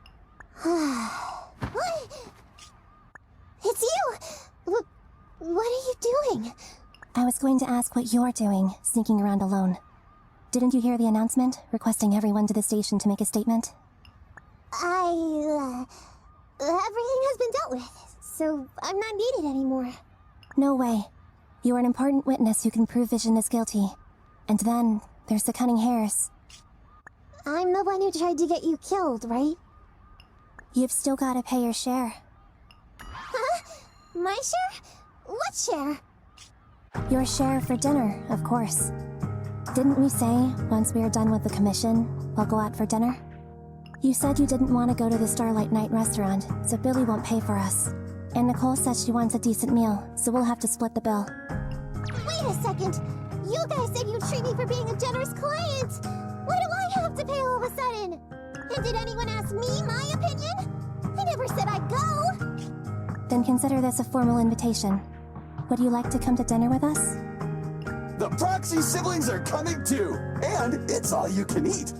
What? It's you! What are you doing? I was going to ask what you're doing, sneaking around alone. Didn't you hear the announcement, requesting everyone to the station to make a statement? Everything has been dealt with, so I'm not needed anymore. No way. You are an important witness who can prove Vision is guilty. And then, there's the Cunning Hares. I'm the one who tried to get you killed, right? You've still got to pay your share. Huh? My share? What share? Your share for dinner, of course. Didn't we say, once we are done with the commission, we'll go out for dinner? You said you didn't want to go to the Starlight Night restaurant, so Billy won't pay for us. And Nicole says she wants a decent meal, so we'll have to split the bill. Wait a second! You guys said you'd treat me for being a generous client! Why do I have to pay all of a sudden? And did anyone ask me my opinion? I never said I'd go! Then consider this a formal invitation. Would you like to come to dinner with us? The Proxy siblings are coming too! And it's all you can eat!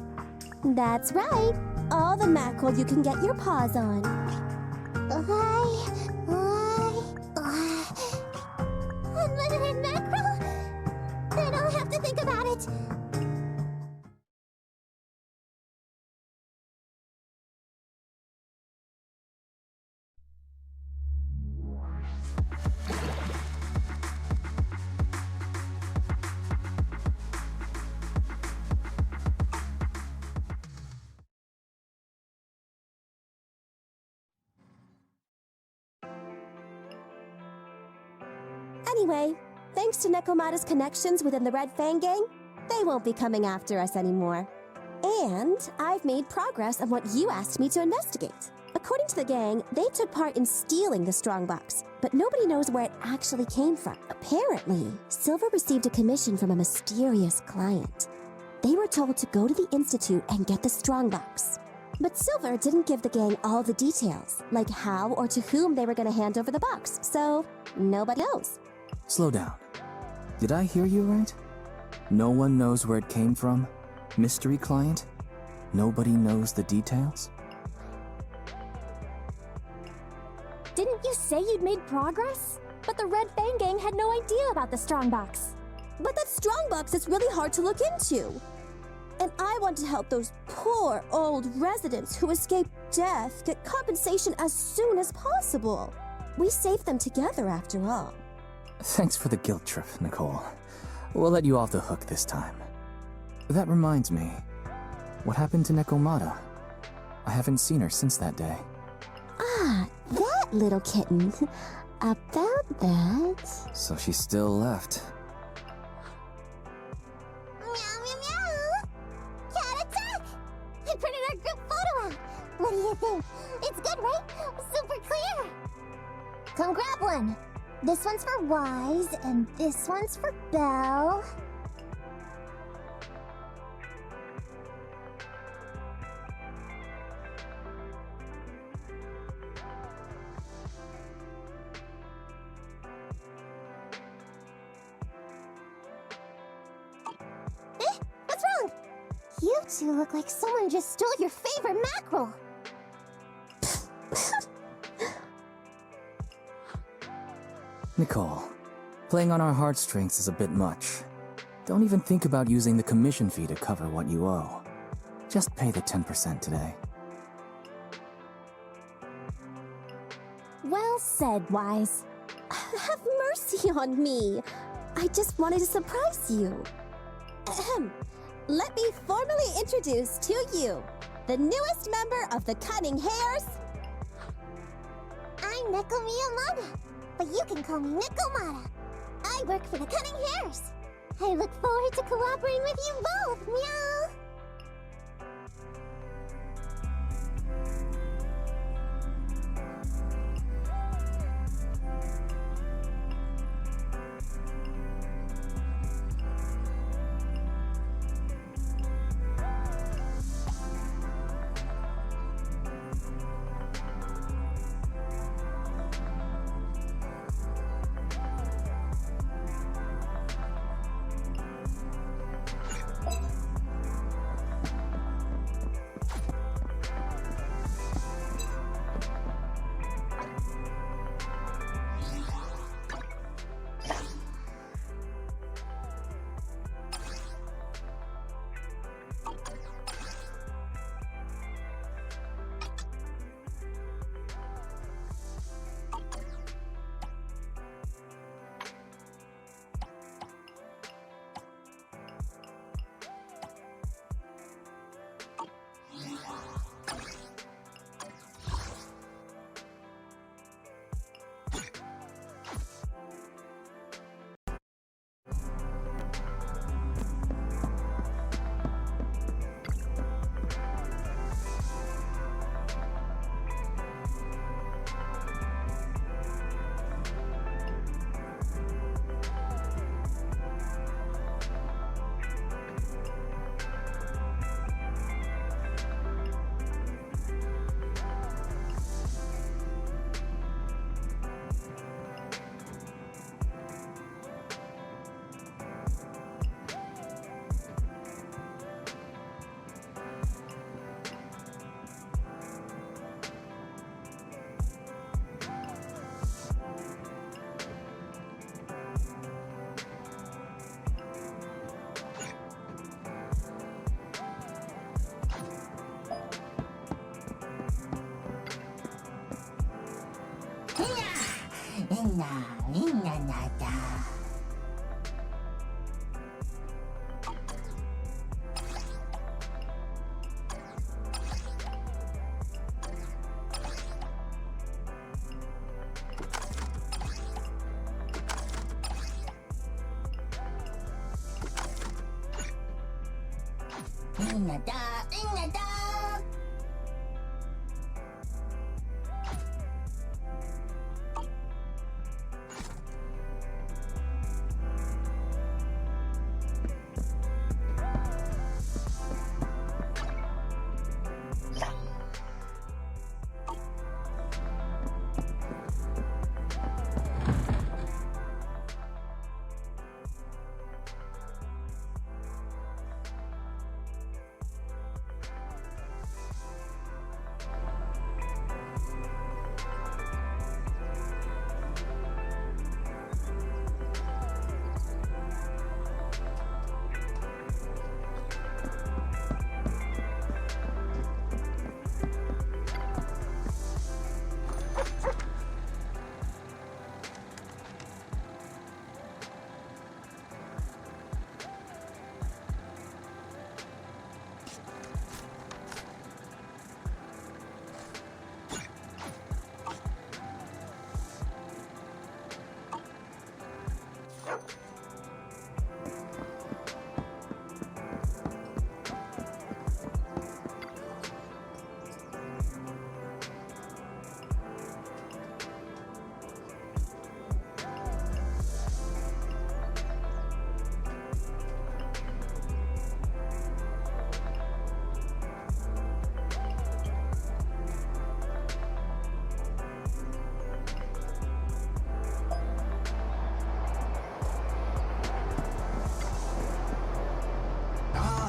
That's right. All the mackerel you can get your paws on. Unlimited mackerel? Then I'll have to think about it. Anyway, thanks to Nekomata's connections within the Red Fang Gang, they won't be coming after us anymore. And I've made progress on what you asked me to investigate. According to the gang, they took part in stealing the Strongbox, but nobody knows where it actually came from. Apparently, Silver received a commission from a mysterious client. They were told to go to the Institute and get the Strongbox. But Silver didn't give the gang all the details, like how or to whom they were going to hand over the box, so nobody knows. Slow down. Did I hear you right? No one knows where it came from? Mystery client? Nobody knows the details? Didn't you say you'd made progress? But the Red Fang Gang had no idea about the Strongbox. But that Strongbox is really hard to look into. And I want to help those poor old residents who escaped death get compensation as soon as possible. We saved them together after all. Thanks for the guilt trip, Nicole. We'll let you off the hook this time. That reminds me. What happened to Nekomata? I haven't seen her since that day. Ah, that little kitten. About that... So she still left. Meow, meow, meow! Cat attack! I printed our group photo out! What do you think? It's good, right? Super clear! Come grab one. This one's for Wise, and this one's for Belle. What's wrong? You two look like someone just stole your favorite mackerel. Nicole, playing on our heartstrings is a bit much. Don't even think about using the commission fee to cover what you owe. Just pay the 10% today. Well said, Wise. Have mercy on me. I just wanted to surprise you. Ahem. Let me formally introduce to you the newest member of the Cunning Hares. I'm Neko Miyamada, but you can call me Nekomata. I work for the Cunning Hares. I look forward to cooperating with you both, meow.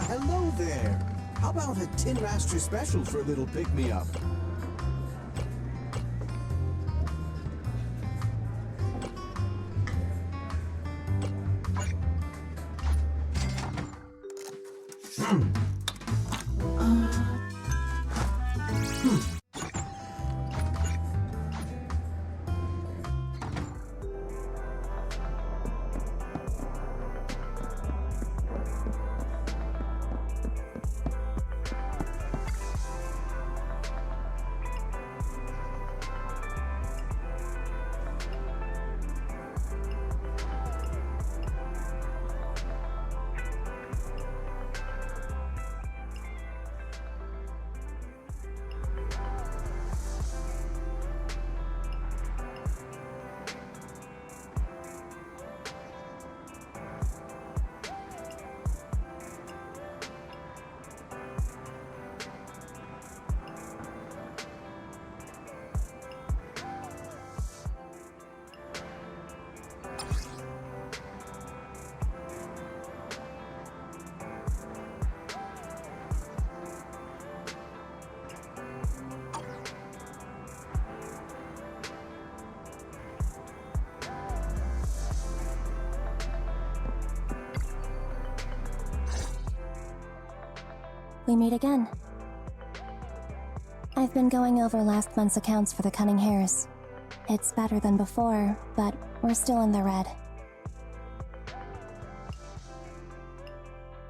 Hello there. How about a Tin Master special for a little pick-me-up? we meet again. I've been going over last month's accounts for the Cunning Hares. It's better than before, but we're still in the red.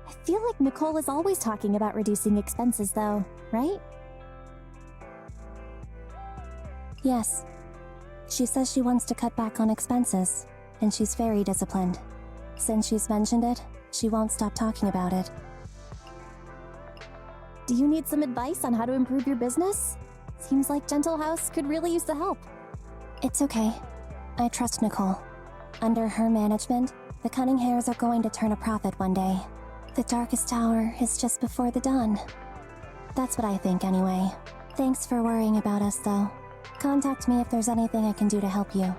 I feel like Nicole is always talking about reducing expenses, though, right? Yes. She says she wants to cut back on expenses, and she's very disciplined. Since she's mentioned it, she won't stop talking about it. Do you need some advice on how to improve your business? Seems like Gentle House could really use the help. It's okay. I trust Nicole. Under her management, the Cunning Hares are going to turn a profit one day. The darkest hour is just before the dawn. That's what I think anyway. Thanks for worrying about us, though. Contact me if there's anything I can do to help you.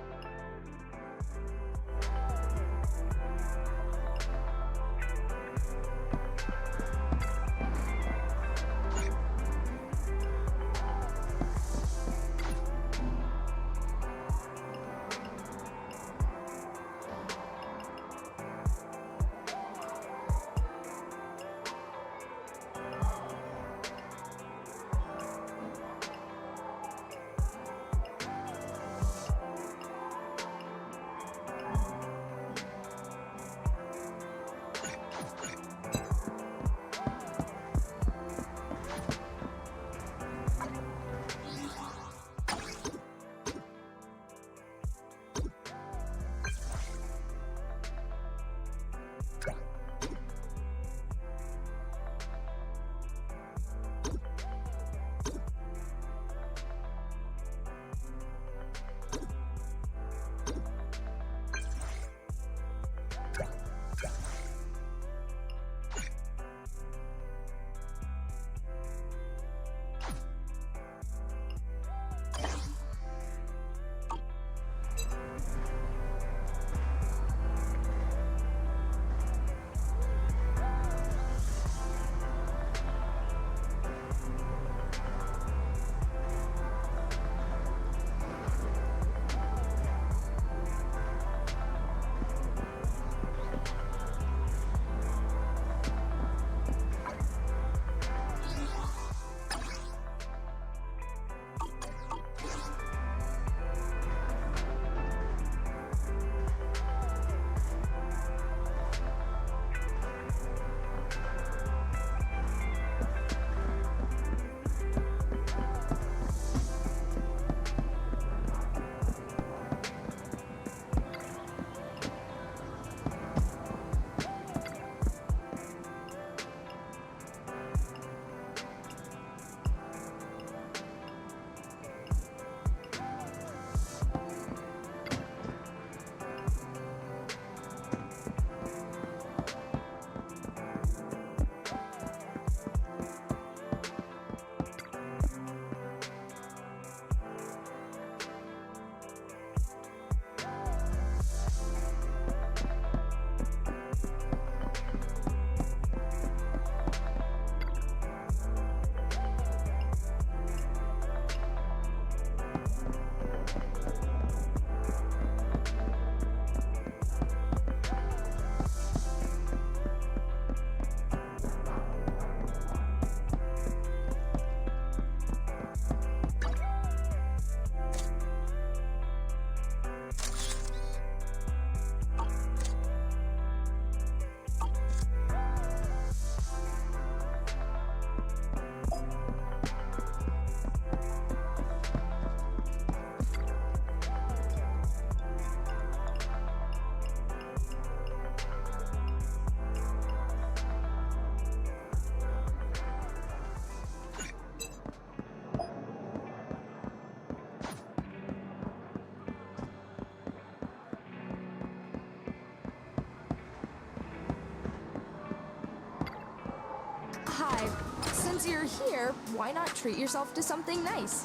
Hi. Since you're here, why not treat yourself to something nice?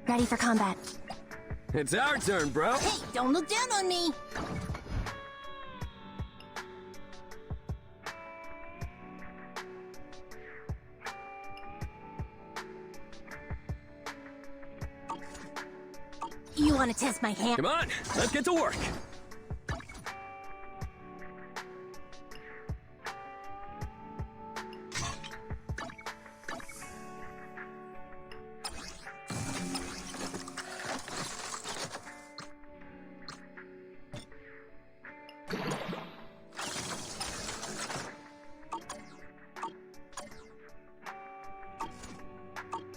Ready for combat. It's our turn, bro. Hey, don't look down on me! You wanna test my hand? Come on, let's get to work.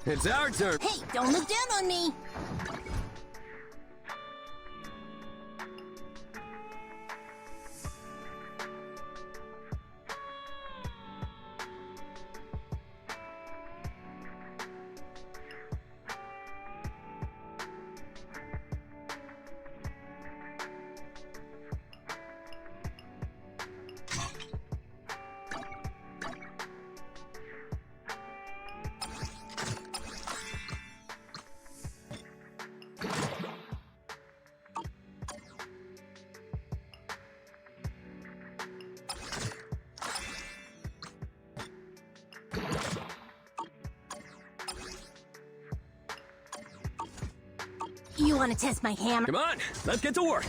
It's our turn. Hey, don't look down on me! You wanna test my hammer? Come on, let's get to work.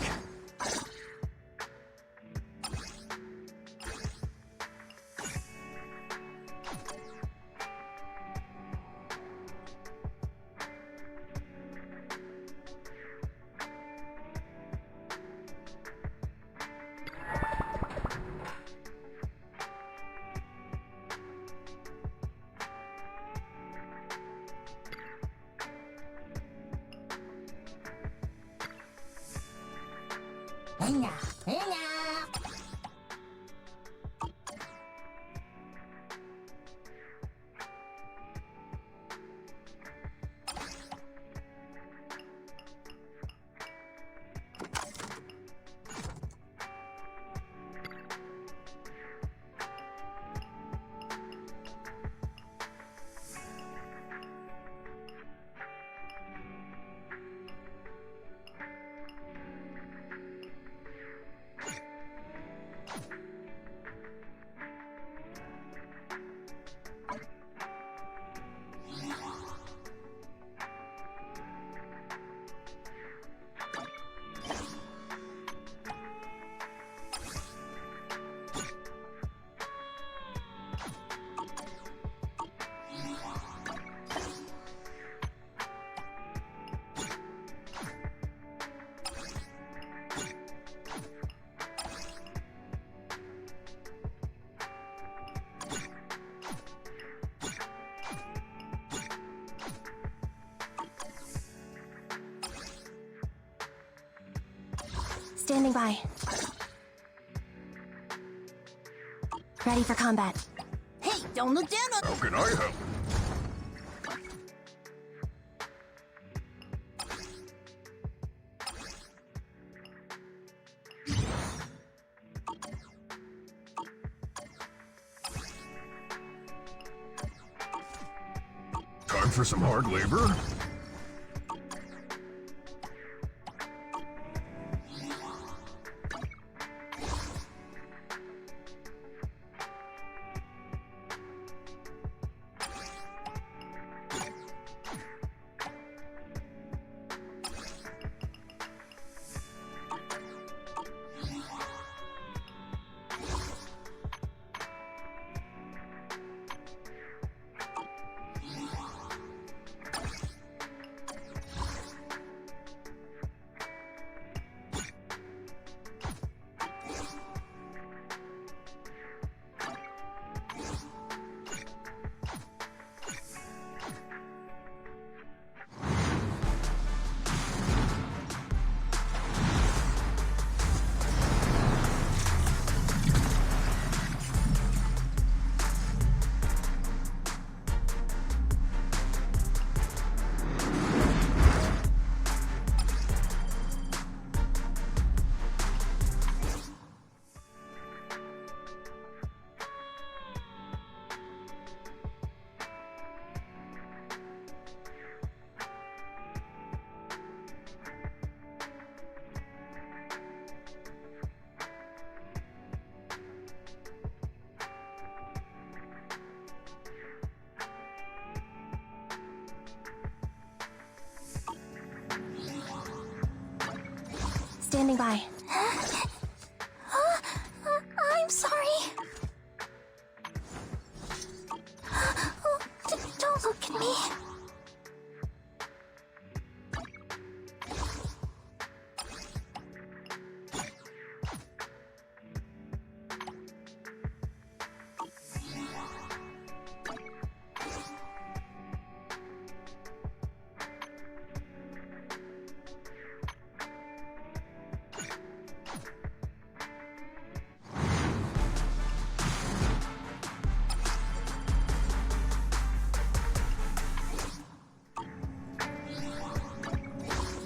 Standing by. Ready for combat. Hey, don't look down on— How can I help? Time for some hard labor? Standing by. I'm sorry. Don't look at me.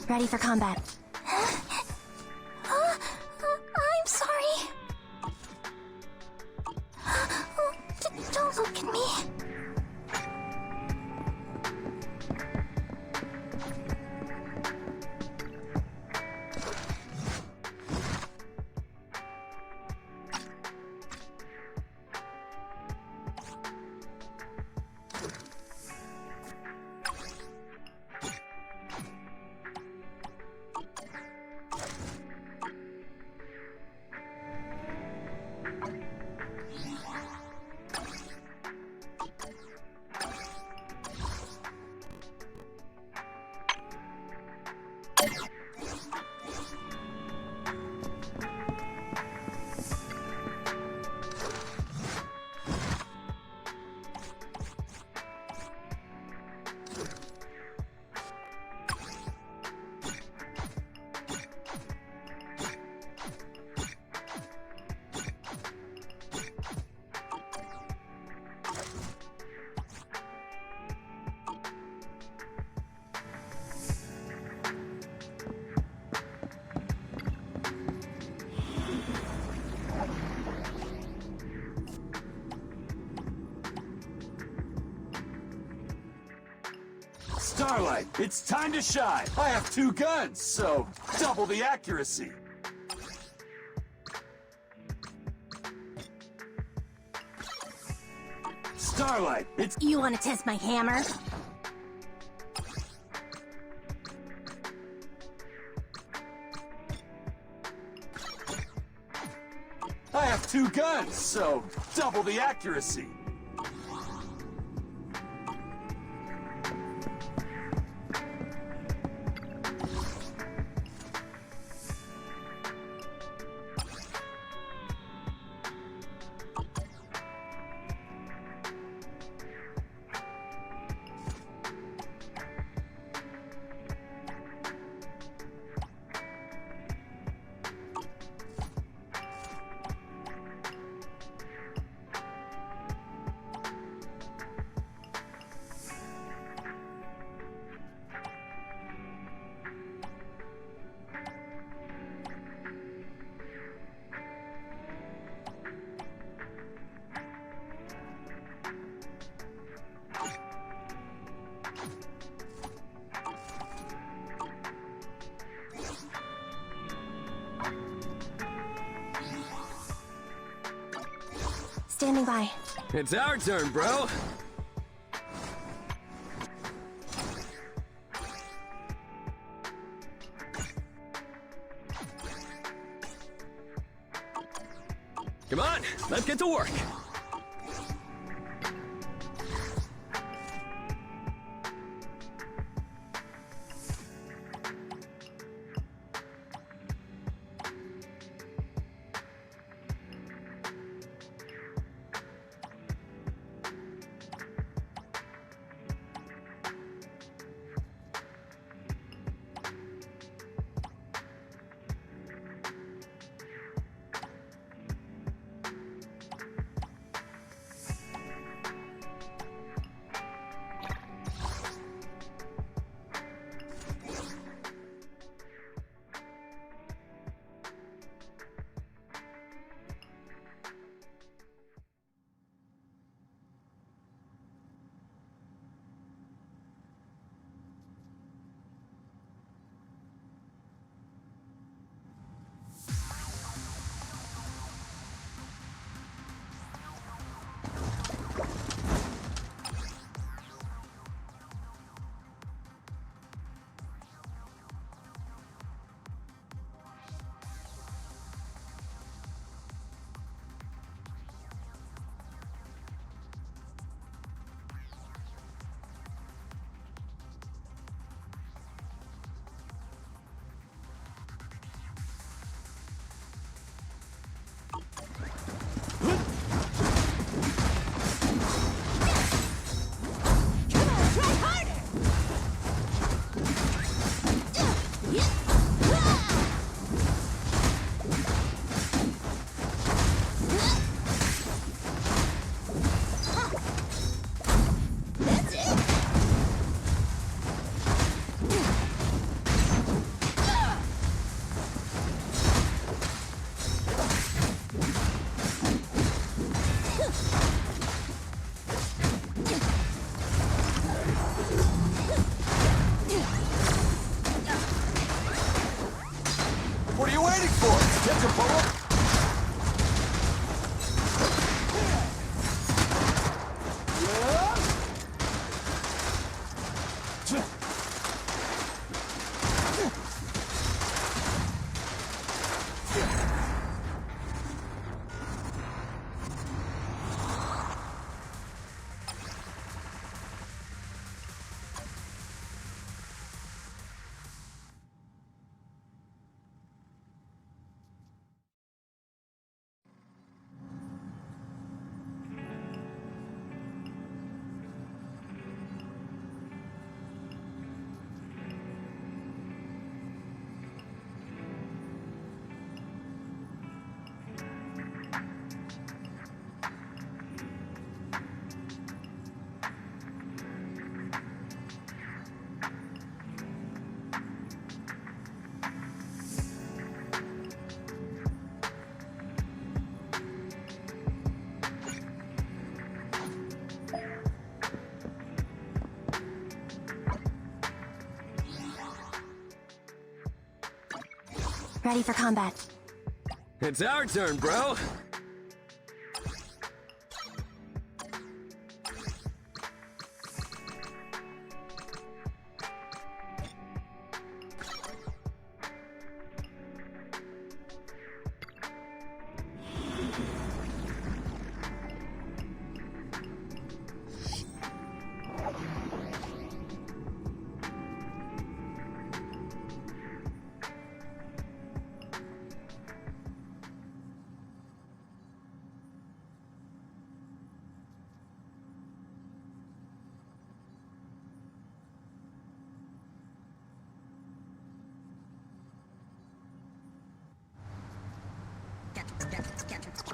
Ready for combat. I'm sorry. Don't look at me. Starlight, it's time to shine. I have 2 guns, so double the accuracy. Starlight, it's... You want to test my hammer? I have 2 guns, so double the accuracy. Standing by. It's our turn, bro. Come on, let's get to work. Attention, forward! Ready for combat. It's our turn, bro.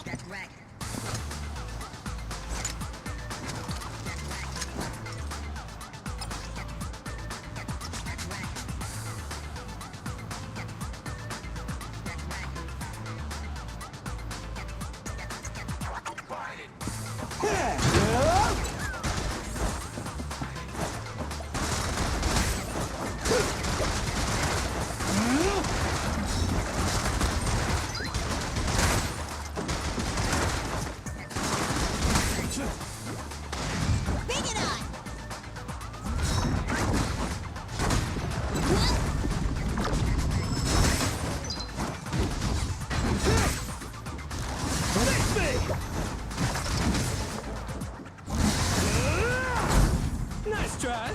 Get wrecked. Nice try.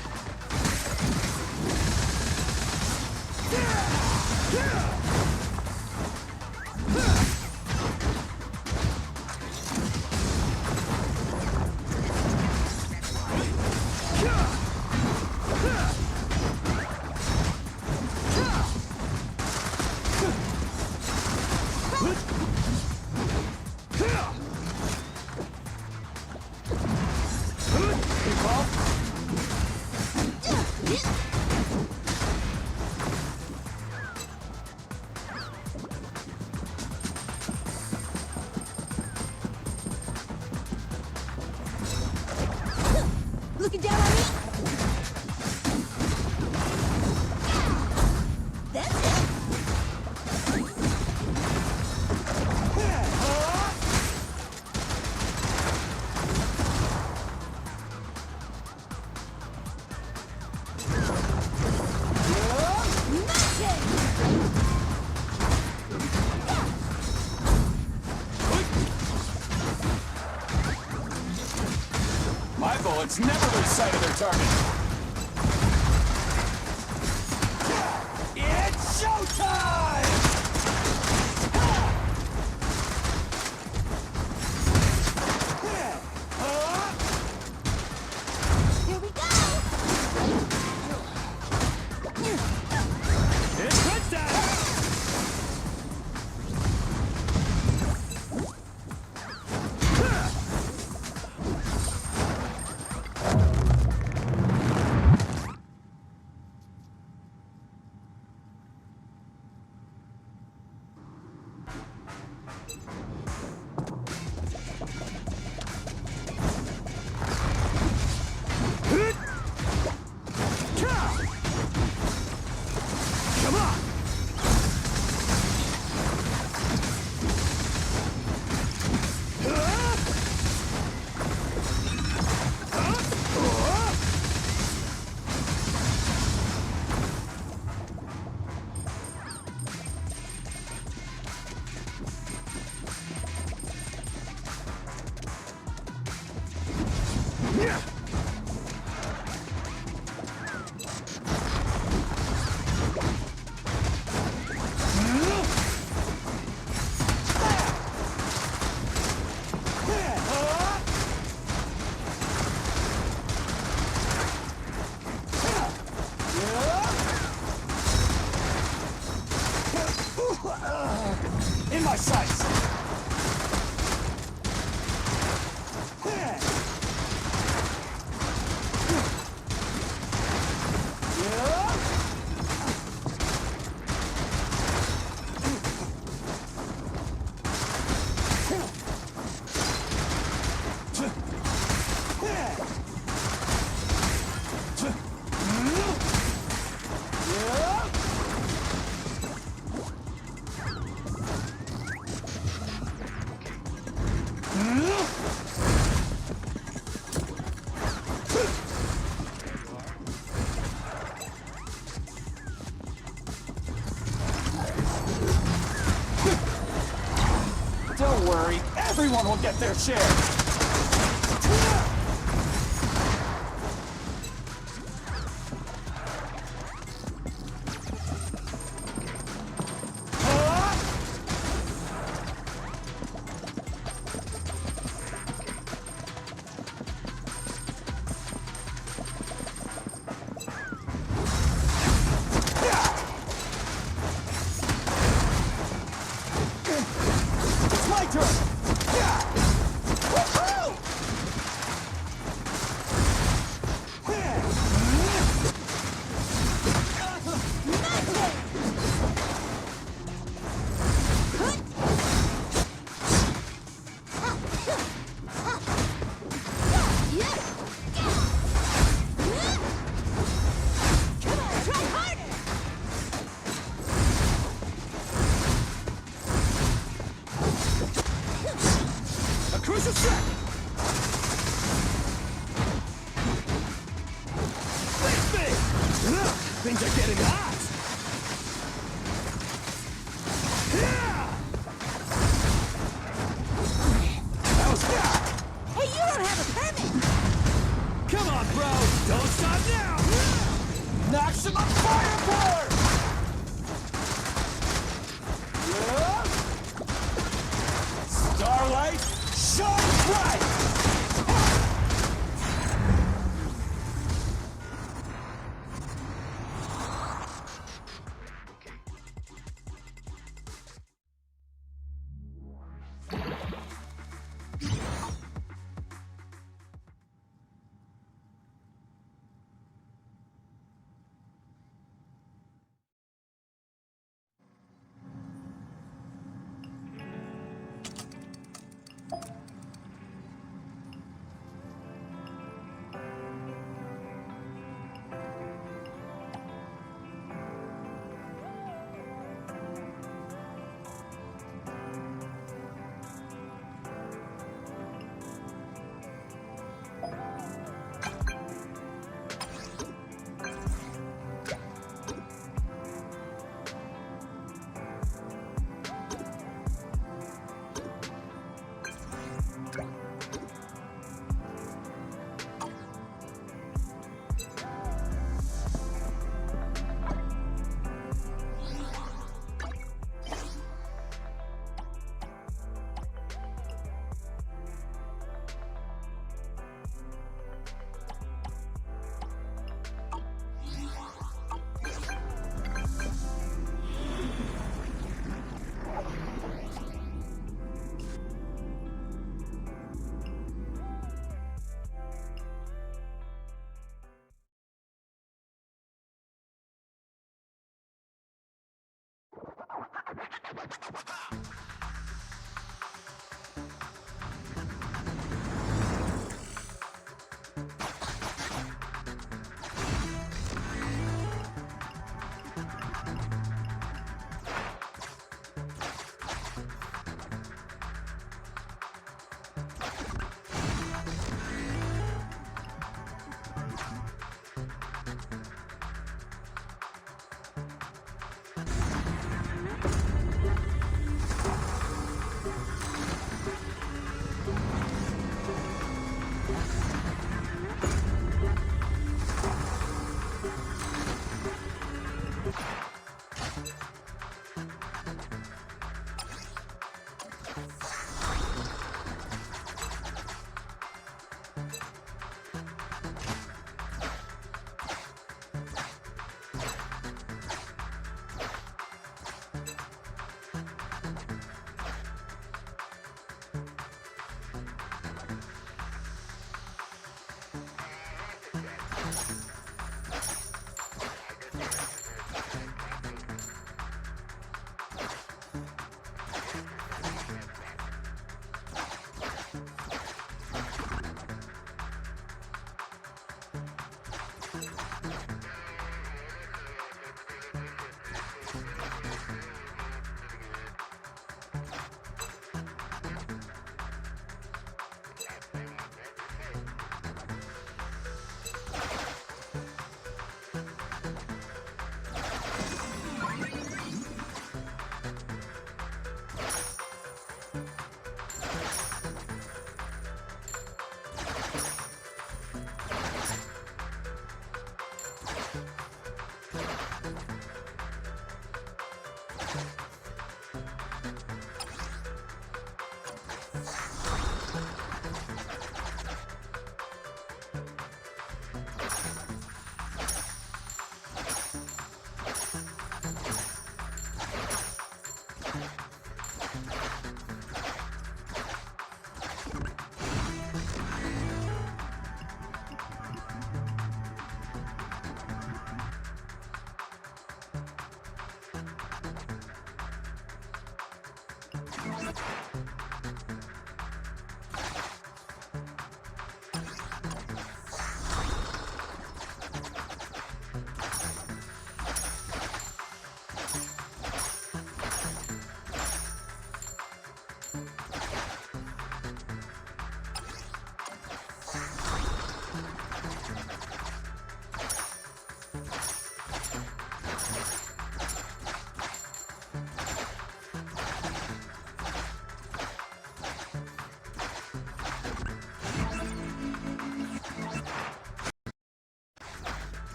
Looking down on me? That's it. My bullets never lose sight of their target. It's showtime! Here we go. It's crunch time! sights! Don't worry, everyone will get their share! It's my turn! Woohoo! A crucial strike! Face me! Things are getting hot! That was Hey, you don't have a permit! Come on, bro! Don't stop now! Maximum firepower! Starlight, shine bright!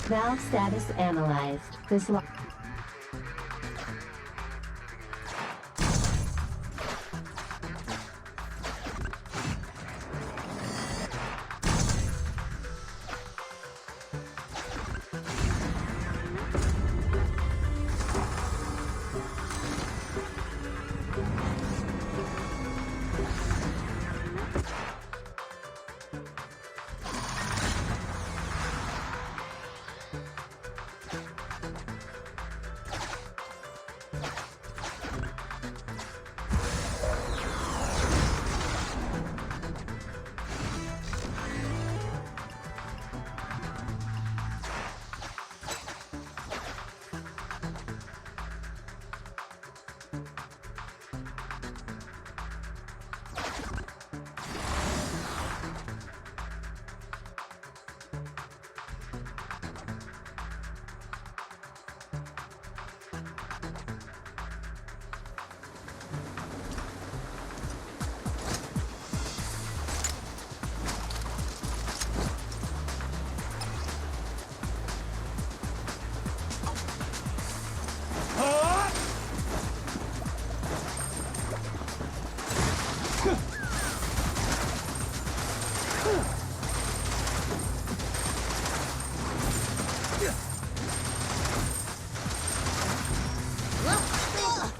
Valve status analyzed. This lock.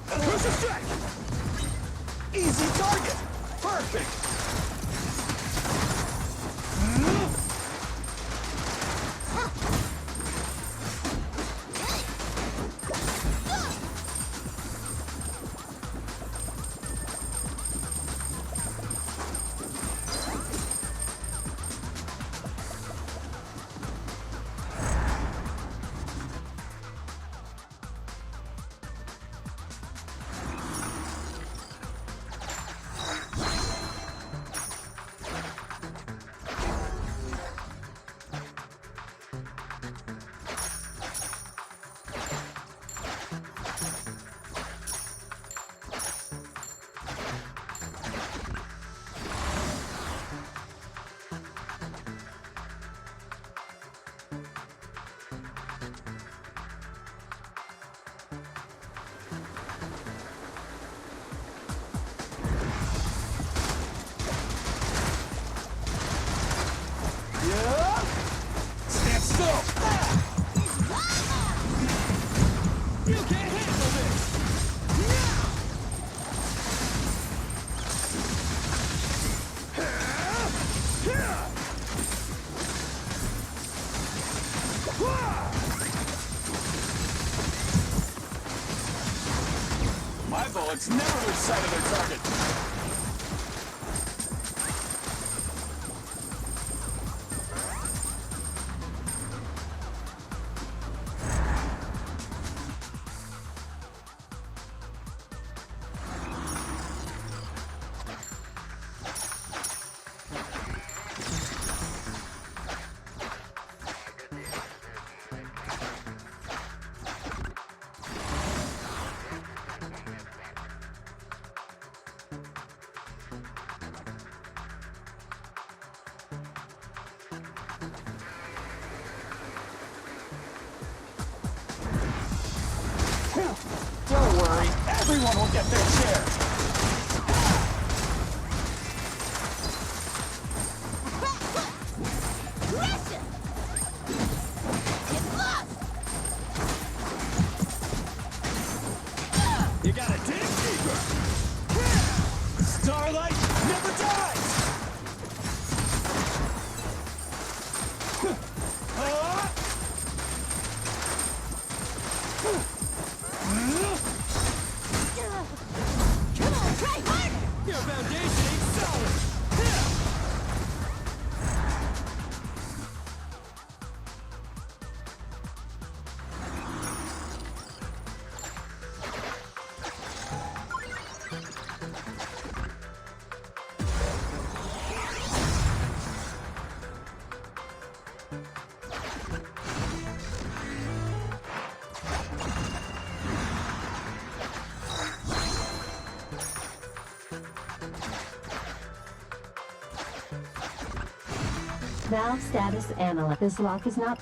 Crucial strike! Easy target! Perfect! Stand still! You can't handle this! My bullets never lose sight of their target! Don't worry, everyone will get their share! You gotta dig deeper! Starlight never dies! Your foundation ain't solid! Valve status analyzed. This lock is not.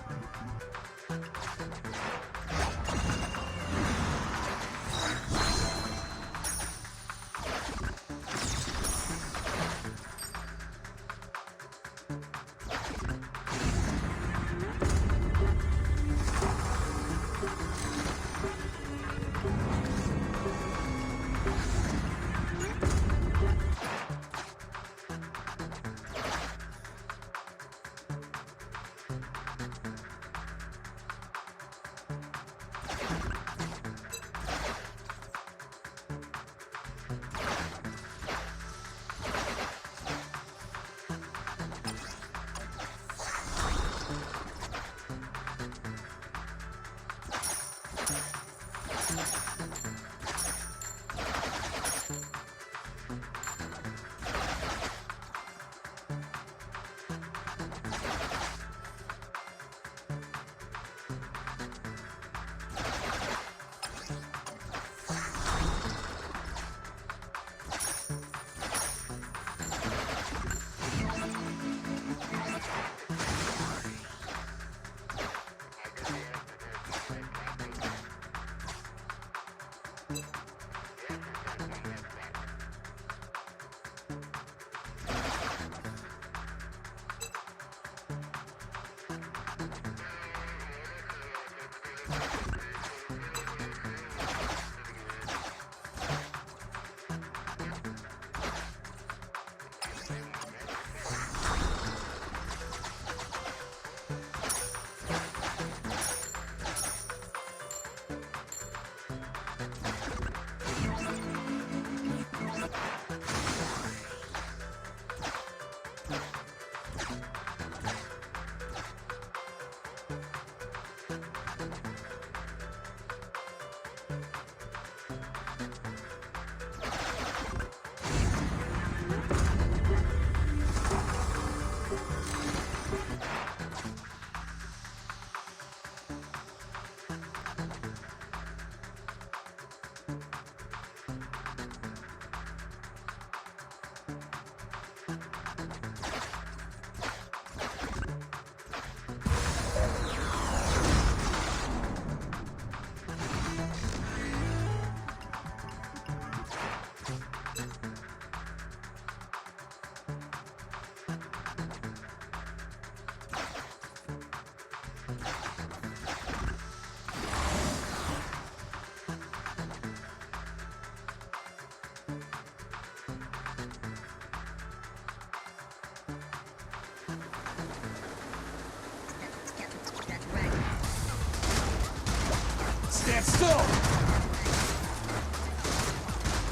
Stand still!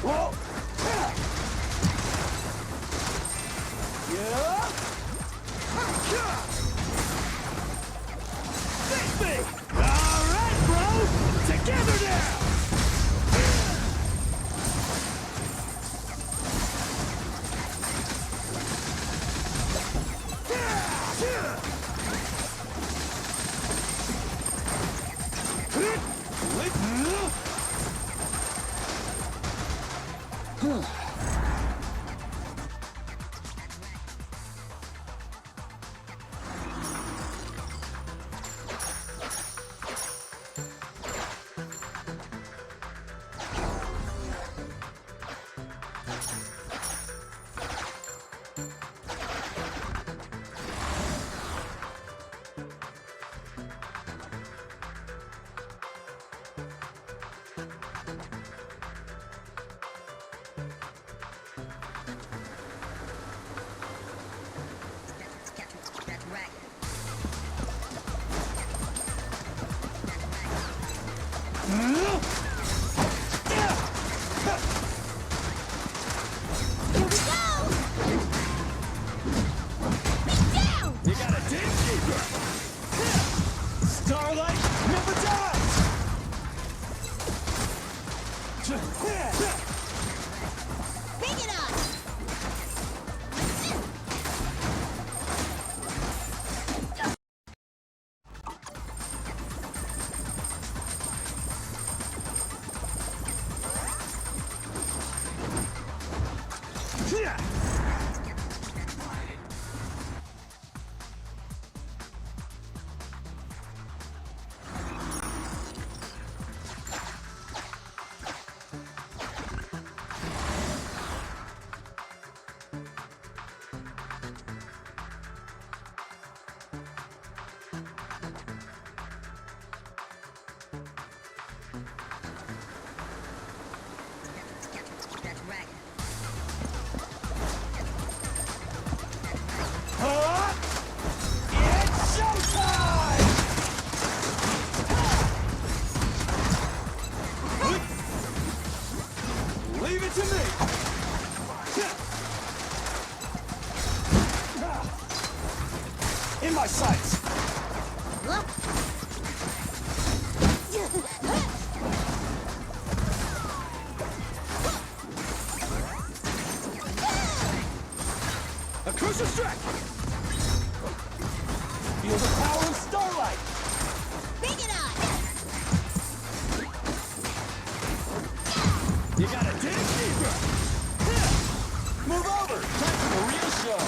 Whoa! Yeah! Face me! Alright, bro! Together now! You got a dig deeper! Starlight never dies! Bring it on! It's showtime! Leave it to me! In my sights! A crucial strike! Feel the power of Starlight! Bring it on! You gotta dig deeper! Move over! Time for the real show!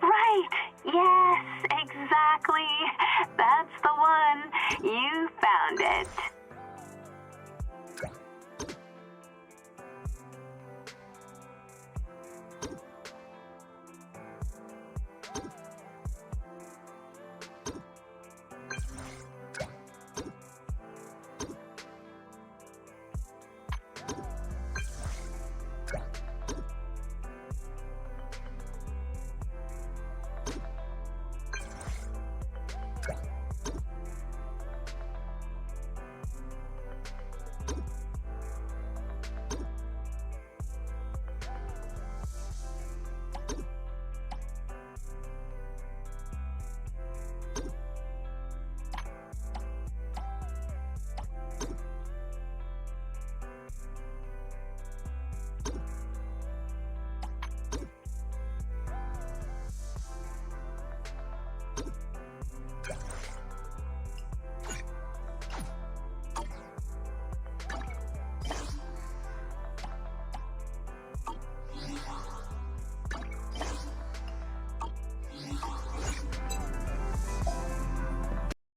Right. Yes, exactly. That's the one. You found it.